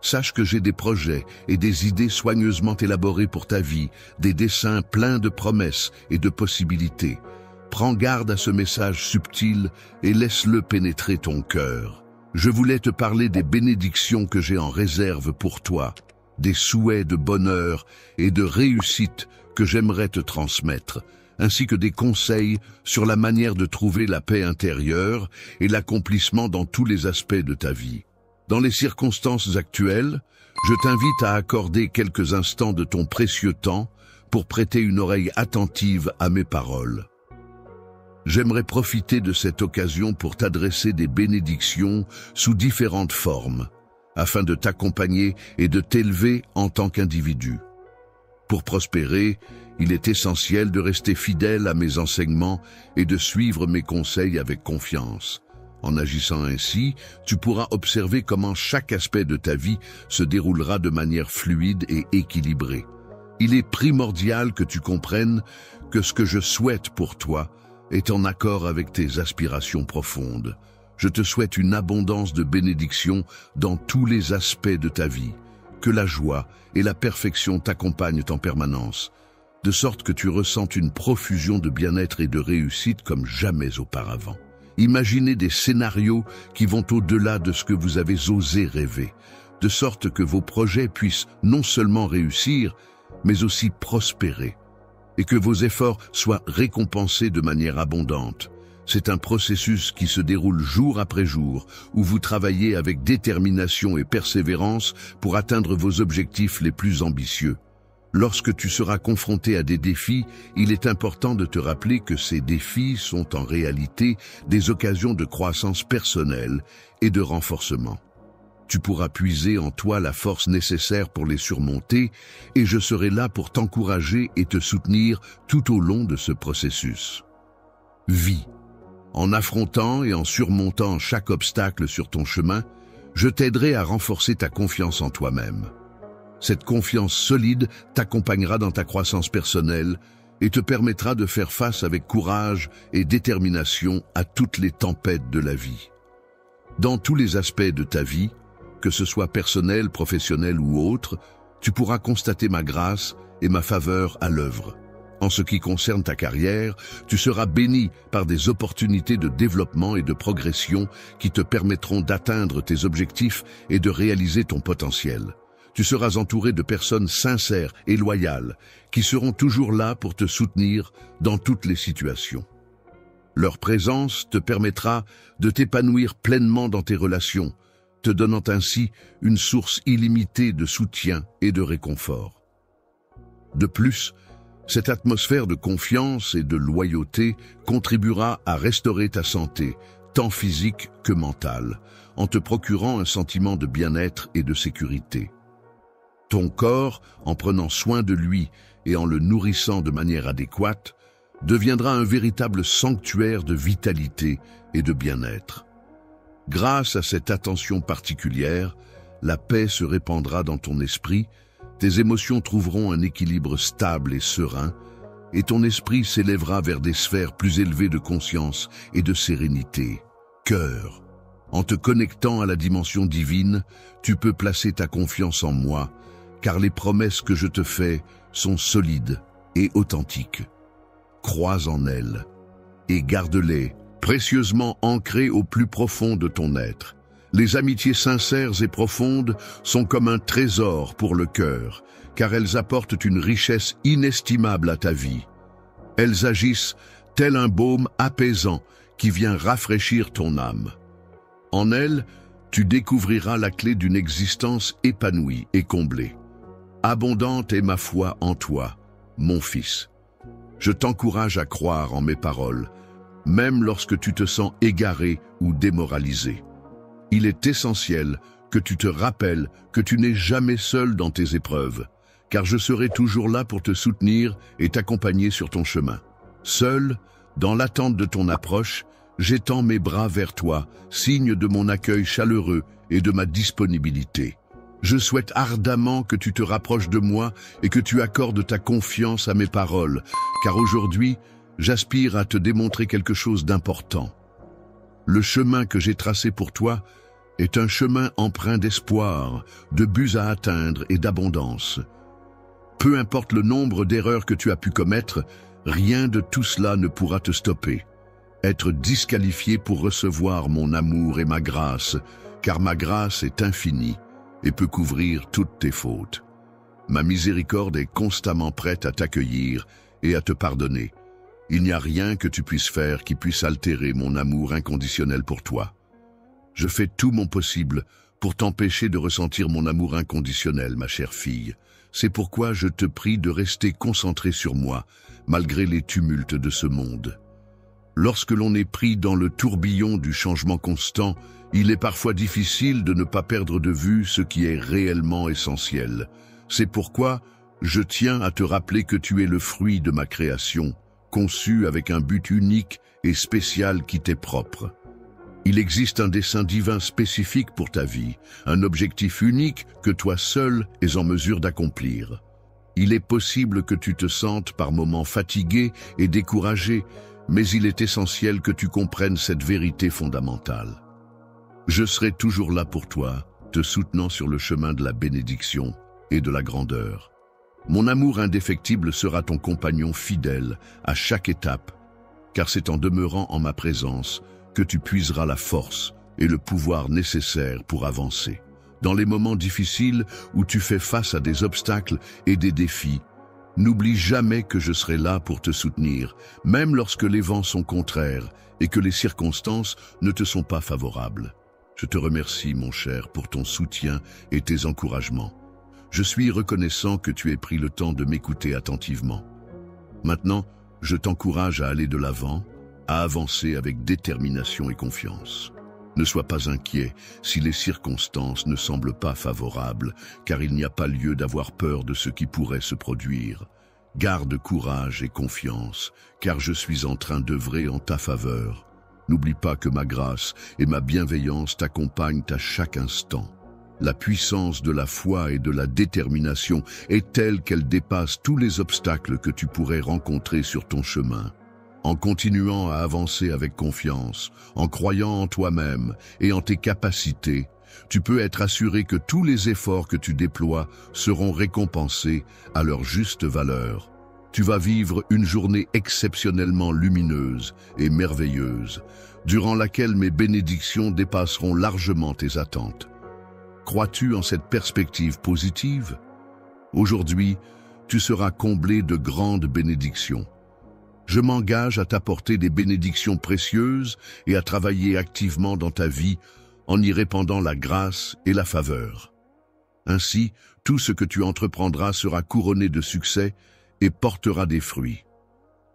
Sache que j'ai des projets et des idées soigneusement élaborées pour ta vie, des desseins pleins de promesses et de possibilités. Prends garde à ce message subtil et laisse-le pénétrer ton cœur. Je voulais te parler des bénédictions que j'ai en réserve pour toi, des souhaits de bonheur et de réussite que j'aimerais te transmettre, ainsi que des conseils sur la manière de trouver la paix intérieure et l'accomplissement dans tous les aspects de ta vie. Dans les circonstances actuelles, je t'invite à accorder quelques instants de ton précieux temps pour prêter une oreille attentive à mes paroles. J'aimerais profiter de cette occasion pour t'adresser des bénédictions sous différentes formes, afin de t'accompagner et de t'élever en tant qu'individu. Pour prospérer, il est essentiel de rester fidèle à mes enseignements et de suivre mes conseils avec confiance. En agissant ainsi, tu pourras observer comment chaque aspect de ta vie se déroulera de manière fluide et équilibrée. Il est primordial que tu comprennes que ce que je souhaite pour toi est en accord avec tes aspirations profondes. Je te souhaite une abondance de bénédictions dans tous les aspects de ta vie, que la joie et la perfection t'accompagnent en permanence, de sorte que tu ressentes une profusion de bien-être et de réussite comme jamais auparavant. Imaginez des scénarios qui vont au-delà de ce que vous avez osé rêver. de sorte que vos projets puissent non seulement réussir, mais aussi prospérer, et que vos efforts soient récompensés de manière abondante. C'est un processus qui se déroule jour après jour, où vous travaillez avec détermination et persévérance pour atteindre vos objectifs les plus ambitieux. Lorsque tu seras confronté à des défis, il est important de te rappeler que ces défis sont en réalité des occasions de croissance personnelle et de renforcement. Tu pourras puiser en toi la force nécessaire pour les surmonter, et je serai là pour t'encourager et te soutenir tout au long de ce processus. Vis. En affrontant et en surmontant chaque obstacle sur ton chemin, je t'aiderai à renforcer ta confiance en toi-même. Cette confiance solide t'accompagnera dans ta croissance personnelle et te permettra de faire face avec courage et détermination à toutes les tempêtes de la vie. Dans tous les aspects de ta vie, que ce soit personnel, professionnel ou autre, tu pourras constater ma grâce et ma faveur à l'œuvre. En ce qui concerne ta carrière, tu seras béni par des opportunités de développement et de progression qui te permettront d'atteindre tes objectifs et de réaliser ton potentiel. Tu seras entouré de personnes sincères et loyales qui seront toujours là pour te soutenir dans toutes les situations. Leur présence te permettra de t'épanouir pleinement dans tes relations, te donnant ainsi une source illimitée de soutien et de réconfort. De plus, cette atmosphère de confiance et de loyauté contribuera à restaurer ta santé, tant physique que mentale, en te procurant un sentiment de bien-être et de sécurité. Ton corps, en prenant soin de lui et en le nourrissant de manière adéquate, deviendra un véritable sanctuaire de vitalité et de bien-être. Grâce à cette attention particulière, la paix se répandra dans ton esprit, tes émotions trouveront un équilibre stable et serein, et ton esprit s'élèvera vers des sphères plus élevées de conscience et de sérénité. Cœur. En te connectant à la dimension divine, tu peux placer ta confiance en moi, car les promesses que je te fais sont solides et authentiques. Crois en elles et garde-les précieusement ancrées au plus profond de ton être. Les amitiés sincères et profondes sont comme un trésor pour le cœur, car elles apportent une richesse inestimable à ta vie. Elles agissent tel un baume apaisant qui vient rafraîchir ton âme. En elles, tu découvriras la clé d'une existence épanouie et comblée. Abondante est ma foi en toi, mon fils. Je t'encourage à croire en mes paroles, même lorsque tu te sens égaré ou démoralisé. Il est essentiel que tu te rappelles que tu n'es jamais seul dans tes épreuves, car je serai toujours là pour te soutenir et t'accompagner sur ton chemin. Seul, dans l'attente de ton approche, j'étends mes bras vers toi, signe de mon accueil chaleureux et de ma disponibilité. Je souhaite ardemment que tu te rapproches de moi et que tu accordes ta confiance à mes paroles, car aujourd'hui, j'aspire à te démontrer quelque chose d'important. Le chemin que j'ai tracé pour toi est un chemin empreint d'espoir, de buts à atteindre et d'abondance. Peu importe le nombre d'erreurs que tu as pu commettre, rien de tout cela ne pourra te stopper. Être disqualifié pour recevoir mon amour et ma grâce, car ma grâce est infinie et peut couvrir toutes tes fautes. Ma miséricorde est constamment prête à t'accueillir et à te pardonner. Il n'y a rien que tu puisses faire qui puisse altérer mon amour inconditionnel pour toi. Je fais tout mon possible pour t'empêcher de ressentir mon amour inconditionnel, ma chère fille. C'est pourquoi je te prie de rester concentrée sur moi, malgré les tumultes de ce monde. Lorsque l'on est pris dans le tourbillon du changement constant, il est parfois difficile de ne pas perdre de vue ce qui est réellement essentiel. C'est pourquoi je tiens à te rappeler que tu es le fruit de ma création, conçu avec un but unique et spécial qui t'est propre. Il existe un dessein divin spécifique pour ta vie, un objectif unique que toi seul es en mesure d'accomplir. Il est possible que tu te sentes par moments fatigué et découragé, mais il est essentiel que tu comprennes cette vérité fondamentale. Je serai toujours là pour toi, te soutenant sur le chemin de la bénédiction et de la grandeur. Mon amour indéfectible sera ton compagnon fidèle à chaque étape, car c'est en demeurant en ma présence que tu puiseras la force et le pouvoir nécessaires pour avancer. Dans les moments difficiles où tu fais face à des obstacles et des défis, n'oublie jamais que je serai là pour te soutenir, même lorsque les vents sont contraires et que les circonstances ne te sont pas favorables. Je te remercie, mon cher, pour ton soutien et tes encouragements. Je suis reconnaissant que tu aies pris le temps de m'écouter attentivement. Maintenant, je t'encourage à aller de l'avant, à avancer avec détermination et confiance. Ne sois pas inquiet si les circonstances ne semblent pas favorables, car il n'y a pas lieu d'avoir peur de ce qui pourrait se produire. Garde courage et confiance, car je suis en train d'œuvrer en ta faveur. N'oublie pas que ma grâce et ma bienveillance t'accompagnent à chaque instant. La puissance de la foi et de la détermination est telle qu'elle dépasse tous les obstacles que tu pourrais rencontrer sur ton chemin. En continuant à avancer avec confiance, en croyant en toi-même et en tes capacités, tu peux être assuré que tous les efforts que tu déploies seront récompensés à leur juste valeur. Tu vas vivre une journée exceptionnellement lumineuse et merveilleuse, durant laquelle mes bénédictions dépasseront largement tes attentes. Crois-tu en cette perspective positive? Aujourd'hui, tu seras comblé de grandes bénédictions. Je m'engage à t'apporter des bénédictions précieuses et à travailler activement dans ta vie en y répandant la grâce et la faveur. Ainsi, tout ce que tu entreprendras sera couronné de succès et portera des fruits.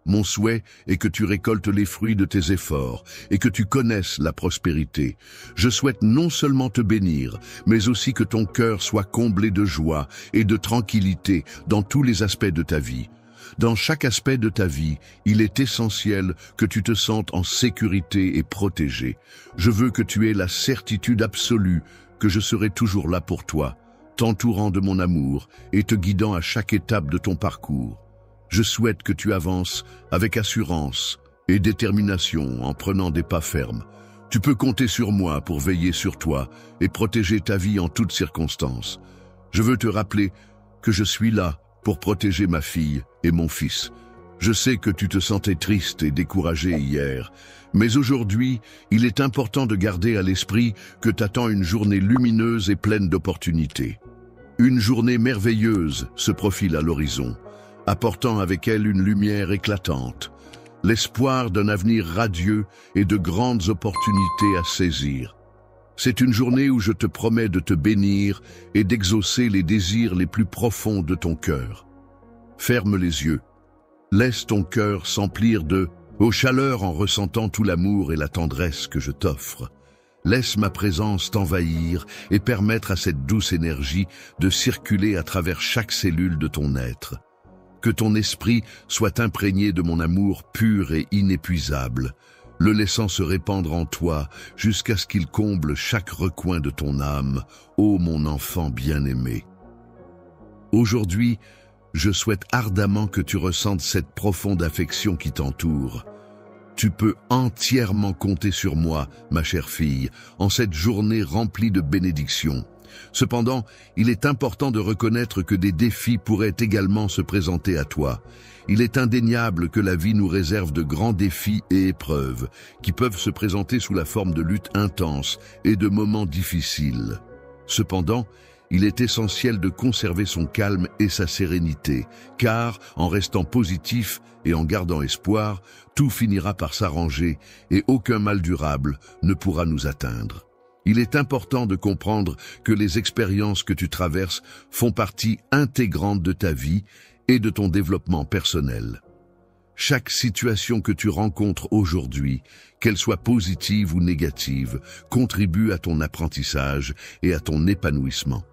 Mon souhait est que tu récoltes les fruits de tes efforts et que tu connaisses la prospérité. Je souhaite non seulement te bénir, mais aussi que ton cœur soit comblé de joie et de tranquillité dans tous les aspects de ta vie. Dans chaque aspect de ta vie, il est essentiel que tu te sentes en sécurité et protégé. Je veux que tu aies la certitude absolue que je serai toujours là pour toi, t'entourant de mon amour et te guidant à chaque étape de ton parcours. Je souhaite que tu avances avec assurance et détermination en prenant des pas fermes. Tu peux compter sur moi pour veiller sur toi et protéger ta vie en toutes circonstances. Je veux te rappeler que je suis là pour protéger ma fille et mon fils. Je sais que tu te sentais triste et découragé hier, mais aujourd'hui, il est important de garder à l'esprit que t'attend une journée lumineuse et pleine d'opportunités. Une journée merveilleuse se profile à l'horizon, apportant avec elle une lumière éclatante, l'espoir d'un avenir radieux et de grandes opportunités à saisir. C'est une journée où je te promets de te bénir et d'exaucer les désirs les plus profonds de ton cœur. Ferme les yeux. Laisse ton cœur s'emplir de chaleur en ressentant tout l'amour et la tendresse que je t'offre. Laisse ma présence t'envahir et permettre à cette douce énergie de circuler à travers chaque cellule de ton être. Que ton esprit soit imprégné de mon amour pur et inépuisable, le laissant se répandre en toi jusqu'à ce qu'il comble chaque recoin de ton âme, ô mon enfant bien-aimé. Aujourd'hui, je souhaite ardemment que tu ressentes cette profonde affection qui t'entoure. Tu peux entièrement compter sur moi, ma chère fille, en cette journée remplie de bénédictions. Cependant, il est important de reconnaître que des défis pourraient également se présenter à toi. Il est indéniable que la vie nous réserve de grands défis et épreuves qui peuvent se présenter sous la forme de luttes intenses et de moments difficiles. Cependant, il est essentiel de conserver son calme et sa sérénité, car, en restant positif et en gardant espoir, tout finira par s'arranger et aucun mal durable ne pourra nous atteindre. Il est important de comprendre que les expériences que tu traverses font partie intégrante de ta vie et de ton développement personnel. Chaque situation que tu rencontres aujourd'hui, qu'elle soit positive ou négative, contribue à ton apprentissage et à ton épanouissement.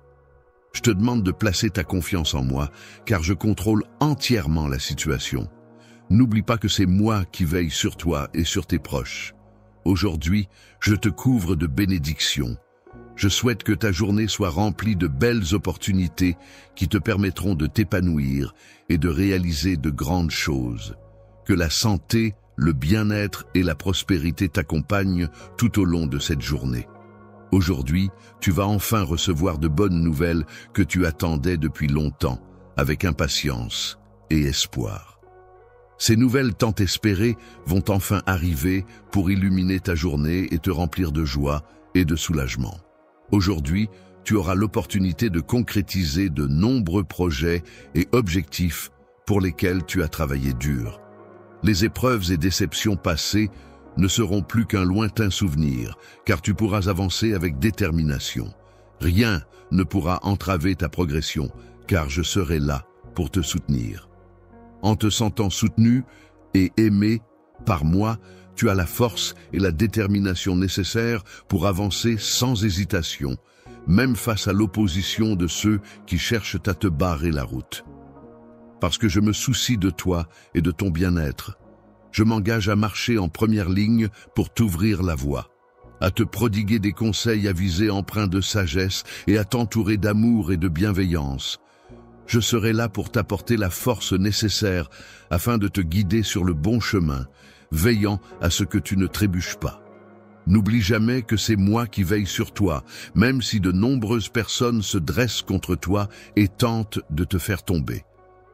Je te demande de placer ta confiance en moi, car je contrôle entièrement la situation. N'oublie pas que c'est moi qui veille sur toi et sur tes proches. Aujourd'hui, je te couvre de bénédictions. Je souhaite que ta journée soit remplie de belles opportunités qui te permettront de t'épanouir et de réaliser de grandes choses. Que la santé, le bien-être et la prospérité t'accompagnent tout au long de cette journée. Aujourd'hui, tu vas enfin recevoir de bonnes nouvelles que tu attendais depuis longtemps, avec impatience et espoir. Ces nouvelles tant espérées vont enfin arriver pour illuminer ta journée et te remplir de joie et de soulagement. Aujourd'hui, tu auras l'opportunité de concrétiser de nombreux projets et objectifs pour lesquels tu as travaillé dur. Les épreuves et déceptions passées ne seront plus qu'un lointain souvenir, car tu pourras avancer avec détermination. Rien ne pourra entraver ta progression, car je serai là pour te soutenir. En te sentant soutenu et aimé par moi, tu as la force et la détermination nécessaires pour avancer sans hésitation, même face à l'opposition de ceux qui cherchent à te barrer la route. Parce que je me soucie de toi et de ton bien-être, je m'engage à marcher en première ligne pour t'ouvrir la voie, à te prodiguer des conseils avisés empreints de sagesse et à t'entourer d'amour et de bienveillance. Je serai là pour t'apporter la force nécessaire afin de te guider sur le bon chemin, veillant à ce que tu ne trébuches pas. N'oublie jamais que c'est moi qui veille sur toi, même si de nombreuses personnes se dressent contre toi et tentent de te faire tomber.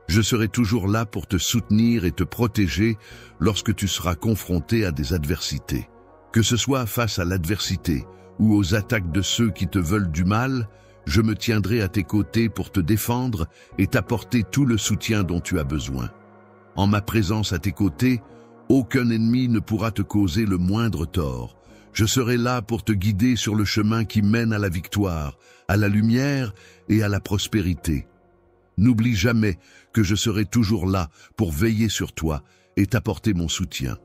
Je serai toujours là pour te soutenir et te protéger lorsque tu seras confronté à des adversités. Que ce soit face à l'adversité ou aux attaques de ceux qui te veulent du mal, je me tiendrai à tes côtés pour te défendre et t'apporter tout le soutien dont tu as besoin. En ma présence à tes côtés, aucun ennemi ne pourra te causer le moindre tort. Je serai là pour te guider sur le chemin qui mène à la victoire, à la lumière et à la prospérité. N'oublie jamais que je serai toujours là pour veiller sur toi et t'apporter mon soutien.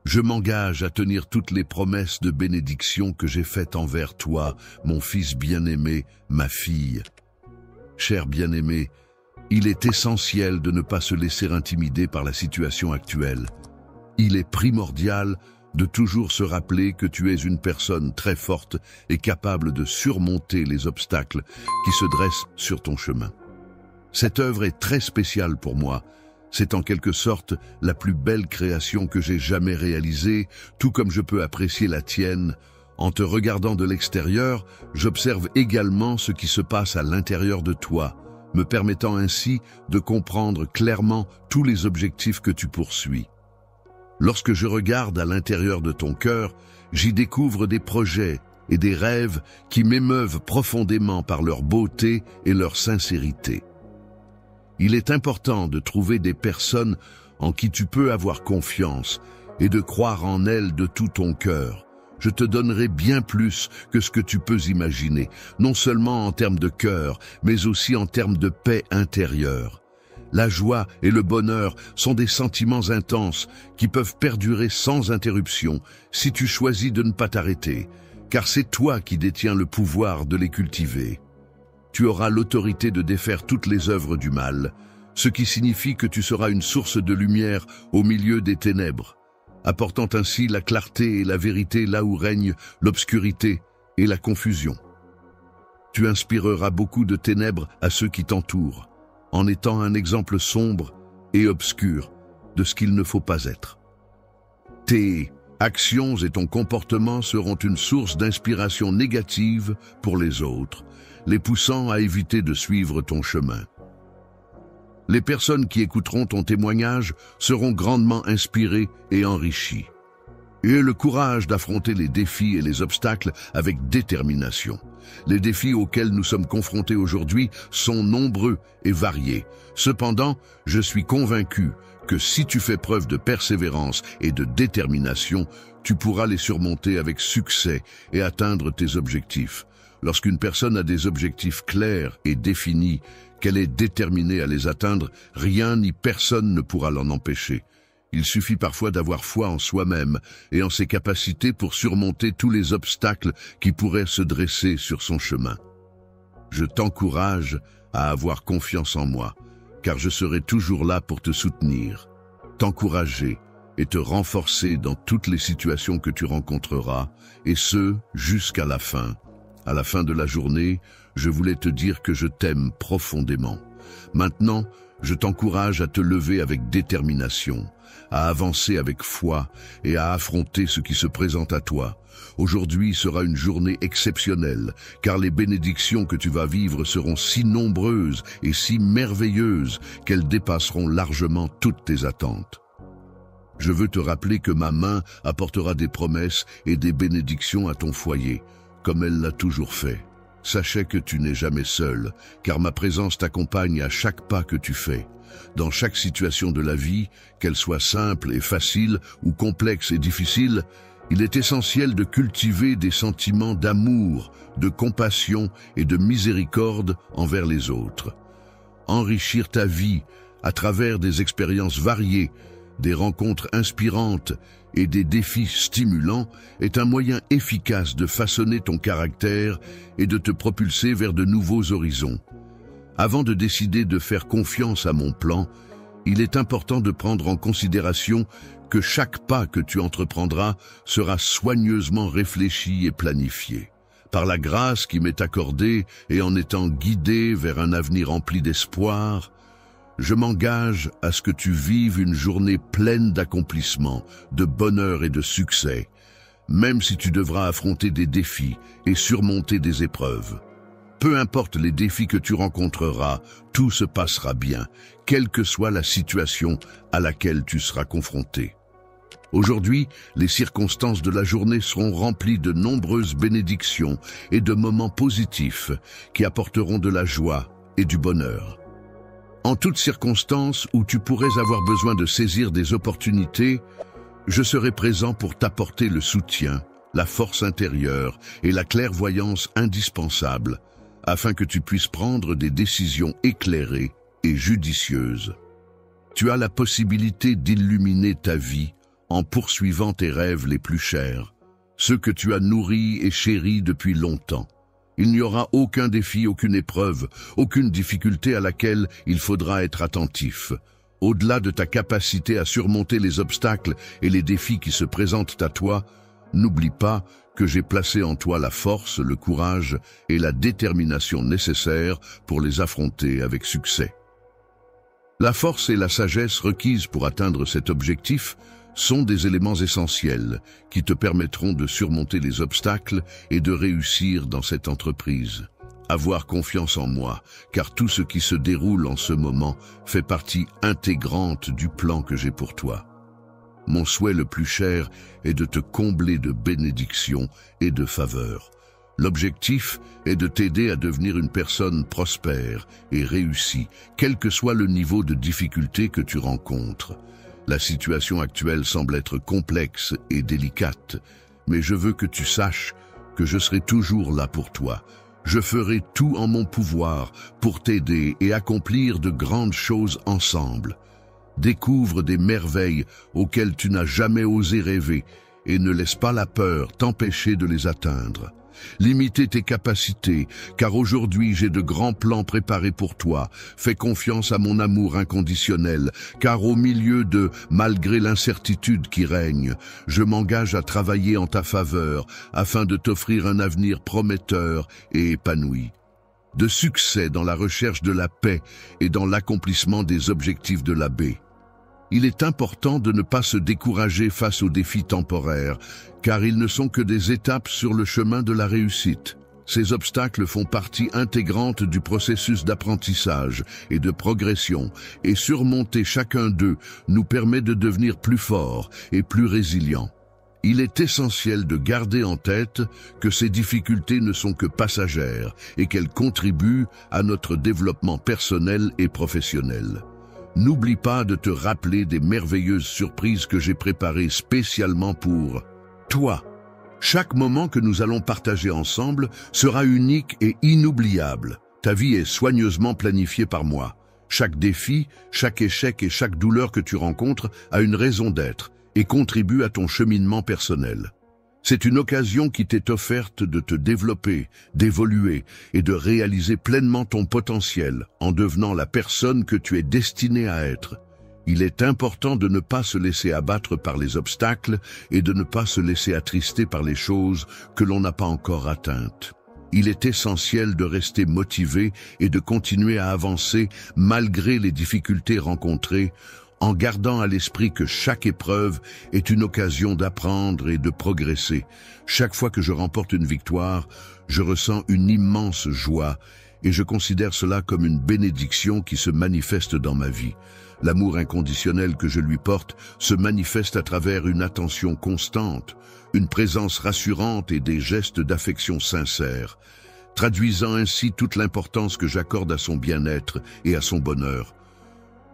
Je m'engage à tenir toutes les promesses de bénédiction que j'ai faites envers toi, mon fils bien-aimé, ma fille. Cher bien-aimé, il est essentiel de ne pas se laisser intimider par la situation actuelle. Il est primordial de toujours se rappeler que tu es une personne très forte et capable de surmonter les obstacles qui se dressent sur ton chemin. Cette œuvre est très spéciale pour moi. C'est en quelque sorte la plus belle création que j'ai jamais réalisée, tout comme je peux apprécier la tienne. En te regardant de l'extérieur, j'observe également ce qui se passe à l'intérieur de toi, me permettant ainsi de comprendre clairement tous les objectifs que tu poursuis. Lorsque je regarde à l'intérieur de ton cœur, j'y découvre des projets et des rêves qui m'émeuvent profondément par leur beauté et leur sincérité. Il est important de trouver des personnes en qui tu peux avoir confiance et de croire en elles de tout ton cœur. Je te donnerai bien plus que ce que tu peux imaginer, non seulement en termes de cœur, mais aussi en termes de paix intérieure. La joie et le bonheur sont des sentiments intenses qui peuvent perdurer sans interruption si tu choisis de ne pas t'arrêter, car c'est toi qui détiens le pouvoir de les cultiver. Tu auras l'autorité de défaire toutes les œuvres du mal, ce qui signifie que tu seras une source de lumière au milieu des ténèbres, apportant ainsi la clarté et la vérité là où règne l'obscurité et la confusion. Tu inspireras beaucoup de ténèbres à ceux qui t'entourent, en étant un exemple sombre et obscur de ce qu'il ne faut pas être. Tes actions et ton comportement seront une source d'inspiration négative pour les autres, les poussant à éviter de suivre ton chemin. Les personnes qui écouteront ton témoignage seront grandement inspirées et enrichies. Aie le courage d'affronter les défis et les obstacles avec détermination. Les défis auxquels nous sommes confrontés aujourd'hui sont nombreux et variés. Cependant, je suis convaincu que si tu fais preuve de persévérance et de détermination, tu pourras les surmonter avec succès et atteindre tes objectifs. Lorsqu'une personne a des objectifs clairs et définis, qu'elle est déterminée à les atteindre, rien ni personne ne pourra l'en empêcher. Il suffit parfois d'avoir foi en soi-même et en ses capacités pour surmonter tous les obstacles qui pourraient se dresser sur son chemin. Je t'encourage à avoir confiance en moi, car je serai toujours là pour te soutenir, t'encourager et te renforcer dans toutes les situations que tu rencontreras, et ce, jusqu'à la fin. À la fin de la journée, je voulais te dire que je t'aime profondément. Maintenant, je t'encourage à te lever avec détermination, à avancer avec foi et à affronter ce qui se présente à toi. Aujourd'hui sera une journée exceptionnelle, car les bénédictions que tu vas vivre seront si nombreuses et si merveilleuses qu'elles dépasseront largement toutes tes attentes. Je veux te rappeler que ma main apportera des promesses et des bénédictions à ton foyer, comme elle l'a toujours fait. sachez que tu n'es jamais seul, car ma présence t'accompagne à chaque pas que tu fais. Dans chaque situation de la vie, qu'elle soit simple et facile ou complexe et difficile, il est essentiel de cultiver des sentiments d'amour, de compassion et de miséricorde envers les autres. Enrichir ta vie à travers des expériences variées, des rencontres inspirantes et des défis stimulants est un moyen efficace de façonner ton caractère et de te propulser vers de nouveaux horizons. Avant de décider de faire confiance à mon plan, il est important de prendre en considération que chaque pas que tu entreprendras sera soigneusement réfléchi et planifié. Par la grâce qui m'est accordée et en étant guidé vers un avenir rempli d'espoir, je m'engage à ce que tu vives une journée pleine d'accomplissements, de bonheur et de succès, même si tu devras affronter des défis et surmonter des épreuves. Peu importe les défis que tu rencontreras, tout se passera bien, quelle que soit la situation à laquelle tu seras confronté. Aujourd'hui, les circonstances de la journée seront remplies de nombreuses bénédictions et de moments positifs qui apporteront de la joie et du bonheur. En toutes circonstances où tu pourrais avoir besoin de saisir des opportunités, je serai présent pour t'apporter le soutien, la force intérieure et la clairvoyance indispensables afin que tu puisses prendre des décisions éclairées et judicieuses. Tu as la possibilité d'illuminer ta vie en poursuivant tes rêves les plus chers, ceux que tu as nourris et chéris depuis longtemps. Il n'y aura aucun défi, aucune épreuve, aucune difficulté à laquelle il faudra être attentif. Au-delà de ta capacité à surmonter les obstacles et les défis qui se présentent à toi, n'oublie pas que j'ai placé en toi la force, le courage et la détermination nécessaires pour les affronter avec succès. La force et la sagesse requises pour atteindre cet objectif sont des éléments essentiels qui te permettront de surmonter les obstacles et de réussir dans cette entreprise. Avoir confiance en moi, car tout ce qui se déroule en ce moment fait partie intégrante du plan que j'ai pour toi. Mon souhait le plus cher est de te combler de bénédictions et de faveurs. L'objectif est de t'aider à devenir une personne prospère et réussie, quel que soit le niveau de difficulté que tu rencontres. La situation actuelle semble être complexe et délicate, mais je veux que tu saches que je serai toujours là pour toi. Je ferai tout en mon pouvoir pour t'aider et accomplir de grandes choses ensemble. Découvre des merveilles auxquelles tu n'as jamais osé rêver et ne laisse pas la peur t'empêcher de les atteindre. Limiter tes capacités, car aujourd'hui j'ai de grands plans préparés pour toi. Fais confiance à mon amour inconditionnel, car au milieu de « malgré l'incertitude qui règne », je m'engage à travailler en ta faveur afin de t'offrir un avenir prometteur et épanoui. De succès dans la recherche de la paix et dans l'accomplissement des objectifs de la paix. Il est important de ne pas se décourager face aux défis temporaires, car ils ne sont que des étapes sur le chemin de la réussite. Ces obstacles font partie intégrante du processus d'apprentissage et de progression, et surmonter chacun d'eux nous permet de devenir plus forts et plus résilients. Il est essentiel de garder en tête que ces difficultés ne sont que passagères et qu'elles contribuent à notre développement personnel et professionnel. N'oublie pas de te rappeler des merveilleuses surprises que j'ai préparées spécialement pour toi. Chaque moment que nous allons partager ensemble sera unique et inoubliable. Ta vie est soigneusement planifiée par moi. Chaque défi, chaque échec et chaque douleur que tu rencontres a une raison d'être et contribue à ton cheminement personnel. C'est une occasion qui t'est offerte de te développer, d'évoluer et de réaliser pleinement ton potentiel en devenant la personne que tu es destinée à être. Il est important de ne pas se laisser abattre par les obstacles et de ne pas se laisser attrister par les choses que l'on n'a pas encore atteintes. Il est essentiel de rester motivé et de continuer à avancer malgré les difficultés rencontrées, en gardant à l'esprit que chaque épreuve est une occasion d'apprendre et de progresser. Chaque fois que je remporte une victoire, je ressens une immense joie et je considère cela comme une bénédiction qui se manifeste dans ma vie. L'amour inconditionnel que je lui porte se manifeste à travers une attention constante, une présence rassurante et des gestes d'affection sincère. traduisant ainsi toute l'importance que j'accorde à son bien-être et à son bonheur.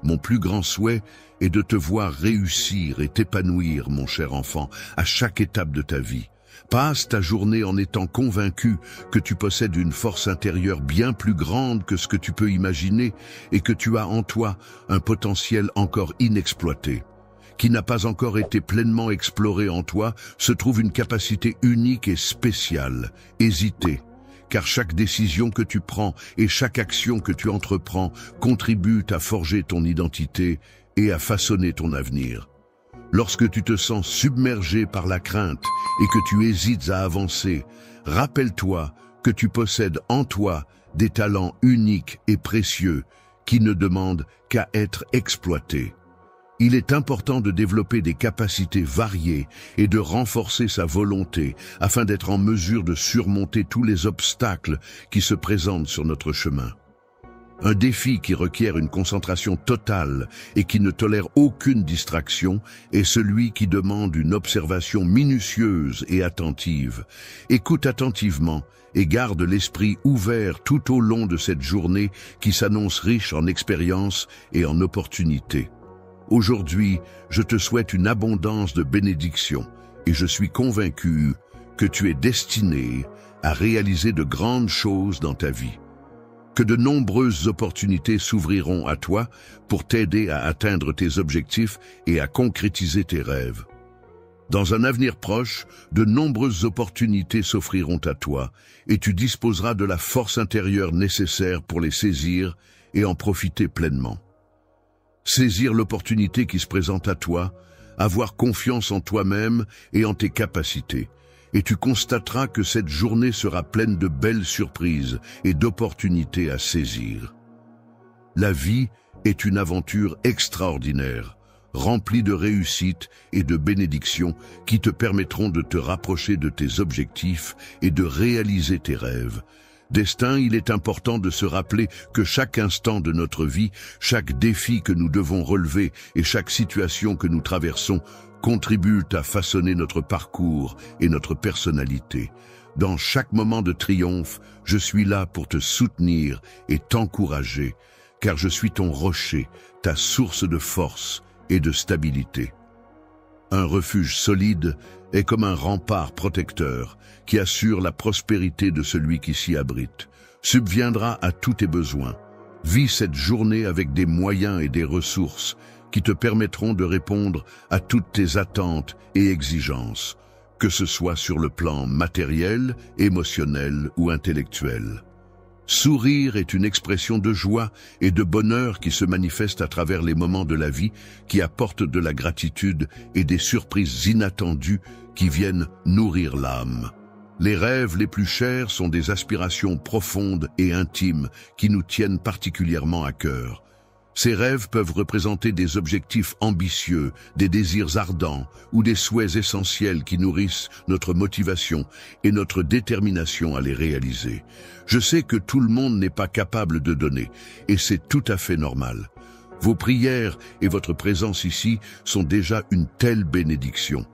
Mon plus grand souhait est de te voir réussir et t'épanouir, mon cher enfant, à chaque étape de ta vie. Passe ta journée en étant convaincu que tu possèdes une force intérieure bien plus grande que ce que tu peux imaginer et que tu as en toi un potentiel encore inexploité. Qui n'a pas encore été pleinement exploré en toi, se trouve une capacité unique et spéciale. Hésiter, car chaque décision que tu prends et chaque action que tu entreprends contribuent à forger ton identité et à façonner ton avenir. Lorsque tu te sens submergé par la crainte et que tu hésites à avancer, rappelle-toi que tu possèdes en toi des talents uniques et précieux qui ne demandent qu'à être exploités. Il est important de développer des capacités variées et de renforcer sa volonté afin d'être en mesure de surmonter tous les obstacles qui se présentent sur notre chemin. Un défi qui requiert une concentration totale et qui ne tolère aucune distraction est celui qui demande une observation minutieuse et attentive. Écoute attentivement et garde l'esprit ouvert tout au long de cette journée qui s'annonce riche en expériences et en opportunités. Aujourd'hui, je te souhaite une abondance de bénédictions et je suis convaincu que tu es destiné à réaliser de grandes choses dans ta vie. Que de nombreuses opportunités s'ouvriront à toi pour t'aider à atteindre tes objectifs et à concrétiser tes rêves. Dans un avenir proche, de nombreuses opportunités s'offriront à toi et tu disposeras de la force intérieure nécessaire pour les saisir et en profiter pleinement. Saisir l'opportunité qui se présente à toi, avoir confiance en toi-même et en tes capacités. Et tu constateras que cette journée sera pleine de belles surprises et d'opportunités à saisir. La vie est une aventure extraordinaire, remplie de réussites et de bénédictions qui te permettront de te rapprocher de tes objectifs et de réaliser tes rêves. Destin, il est important de se rappeler que chaque instant de notre vie, chaque défi que nous devons relever et chaque situation que nous traversons contribuent à façonner notre parcours et notre personnalité. Dans chaque moment de triomphe, je suis là pour te soutenir et t'encourager, car je suis ton rocher, ta source de force et de stabilité. Un refuge solide est comme un rempart protecteur qui assure la prospérité de celui qui s'y abrite, subviendra à tous tes besoins. Vis cette journée avec des moyens et des ressources qui te permettront de répondre à toutes tes attentes et exigences, que ce soit sur le plan matériel, émotionnel ou intellectuel. Sourire est une expression de joie et de bonheur qui se manifeste à travers les moments de la vie, qui apportent de la gratitude et des surprises inattendues qui viennent nourrir l'âme. Les rêves les plus chers sont des aspirations profondes et intimes qui nous tiennent particulièrement à cœur. Ces rêves peuvent représenter des objectifs ambitieux, des désirs ardents ou des souhaits essentiels qui nourrissent notre motivation et notre détermination à les réaliser. Je sais que tout le monde n'est pas capable de donner, et c'est tout à fait normal. Vos prières et votre présence ici sont déjà une telle bénédiction.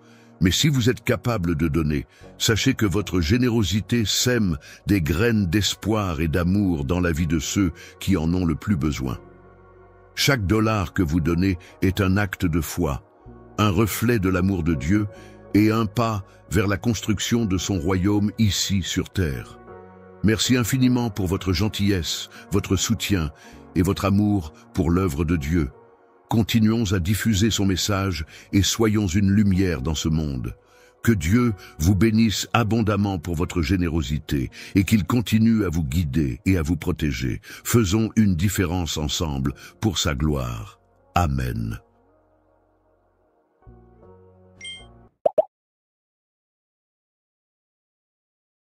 Mais si vous êtes capable de donner, sachez que votre générosité sème des graines d'espoir et d'amour dans la vie de ceux qui en ont le plus besoin. Chaque dollar que vous donnez est un acte de foi, un reflet de l'amour de Dieu et un pas vers la construction de son royaume ici sur terre. Merci infiniment pour votre gentillesse, votre soutien et votre amour pour l'œuvre de Dieu. Continuons à diffuser son message et soyons une lumière dans ce monde. Que Dieu vous bénisse abondamment pour votre générosité et qu'il continue à vous guider et à vous protéger. Faisons une différence ensemble pour sa gloire. Amen.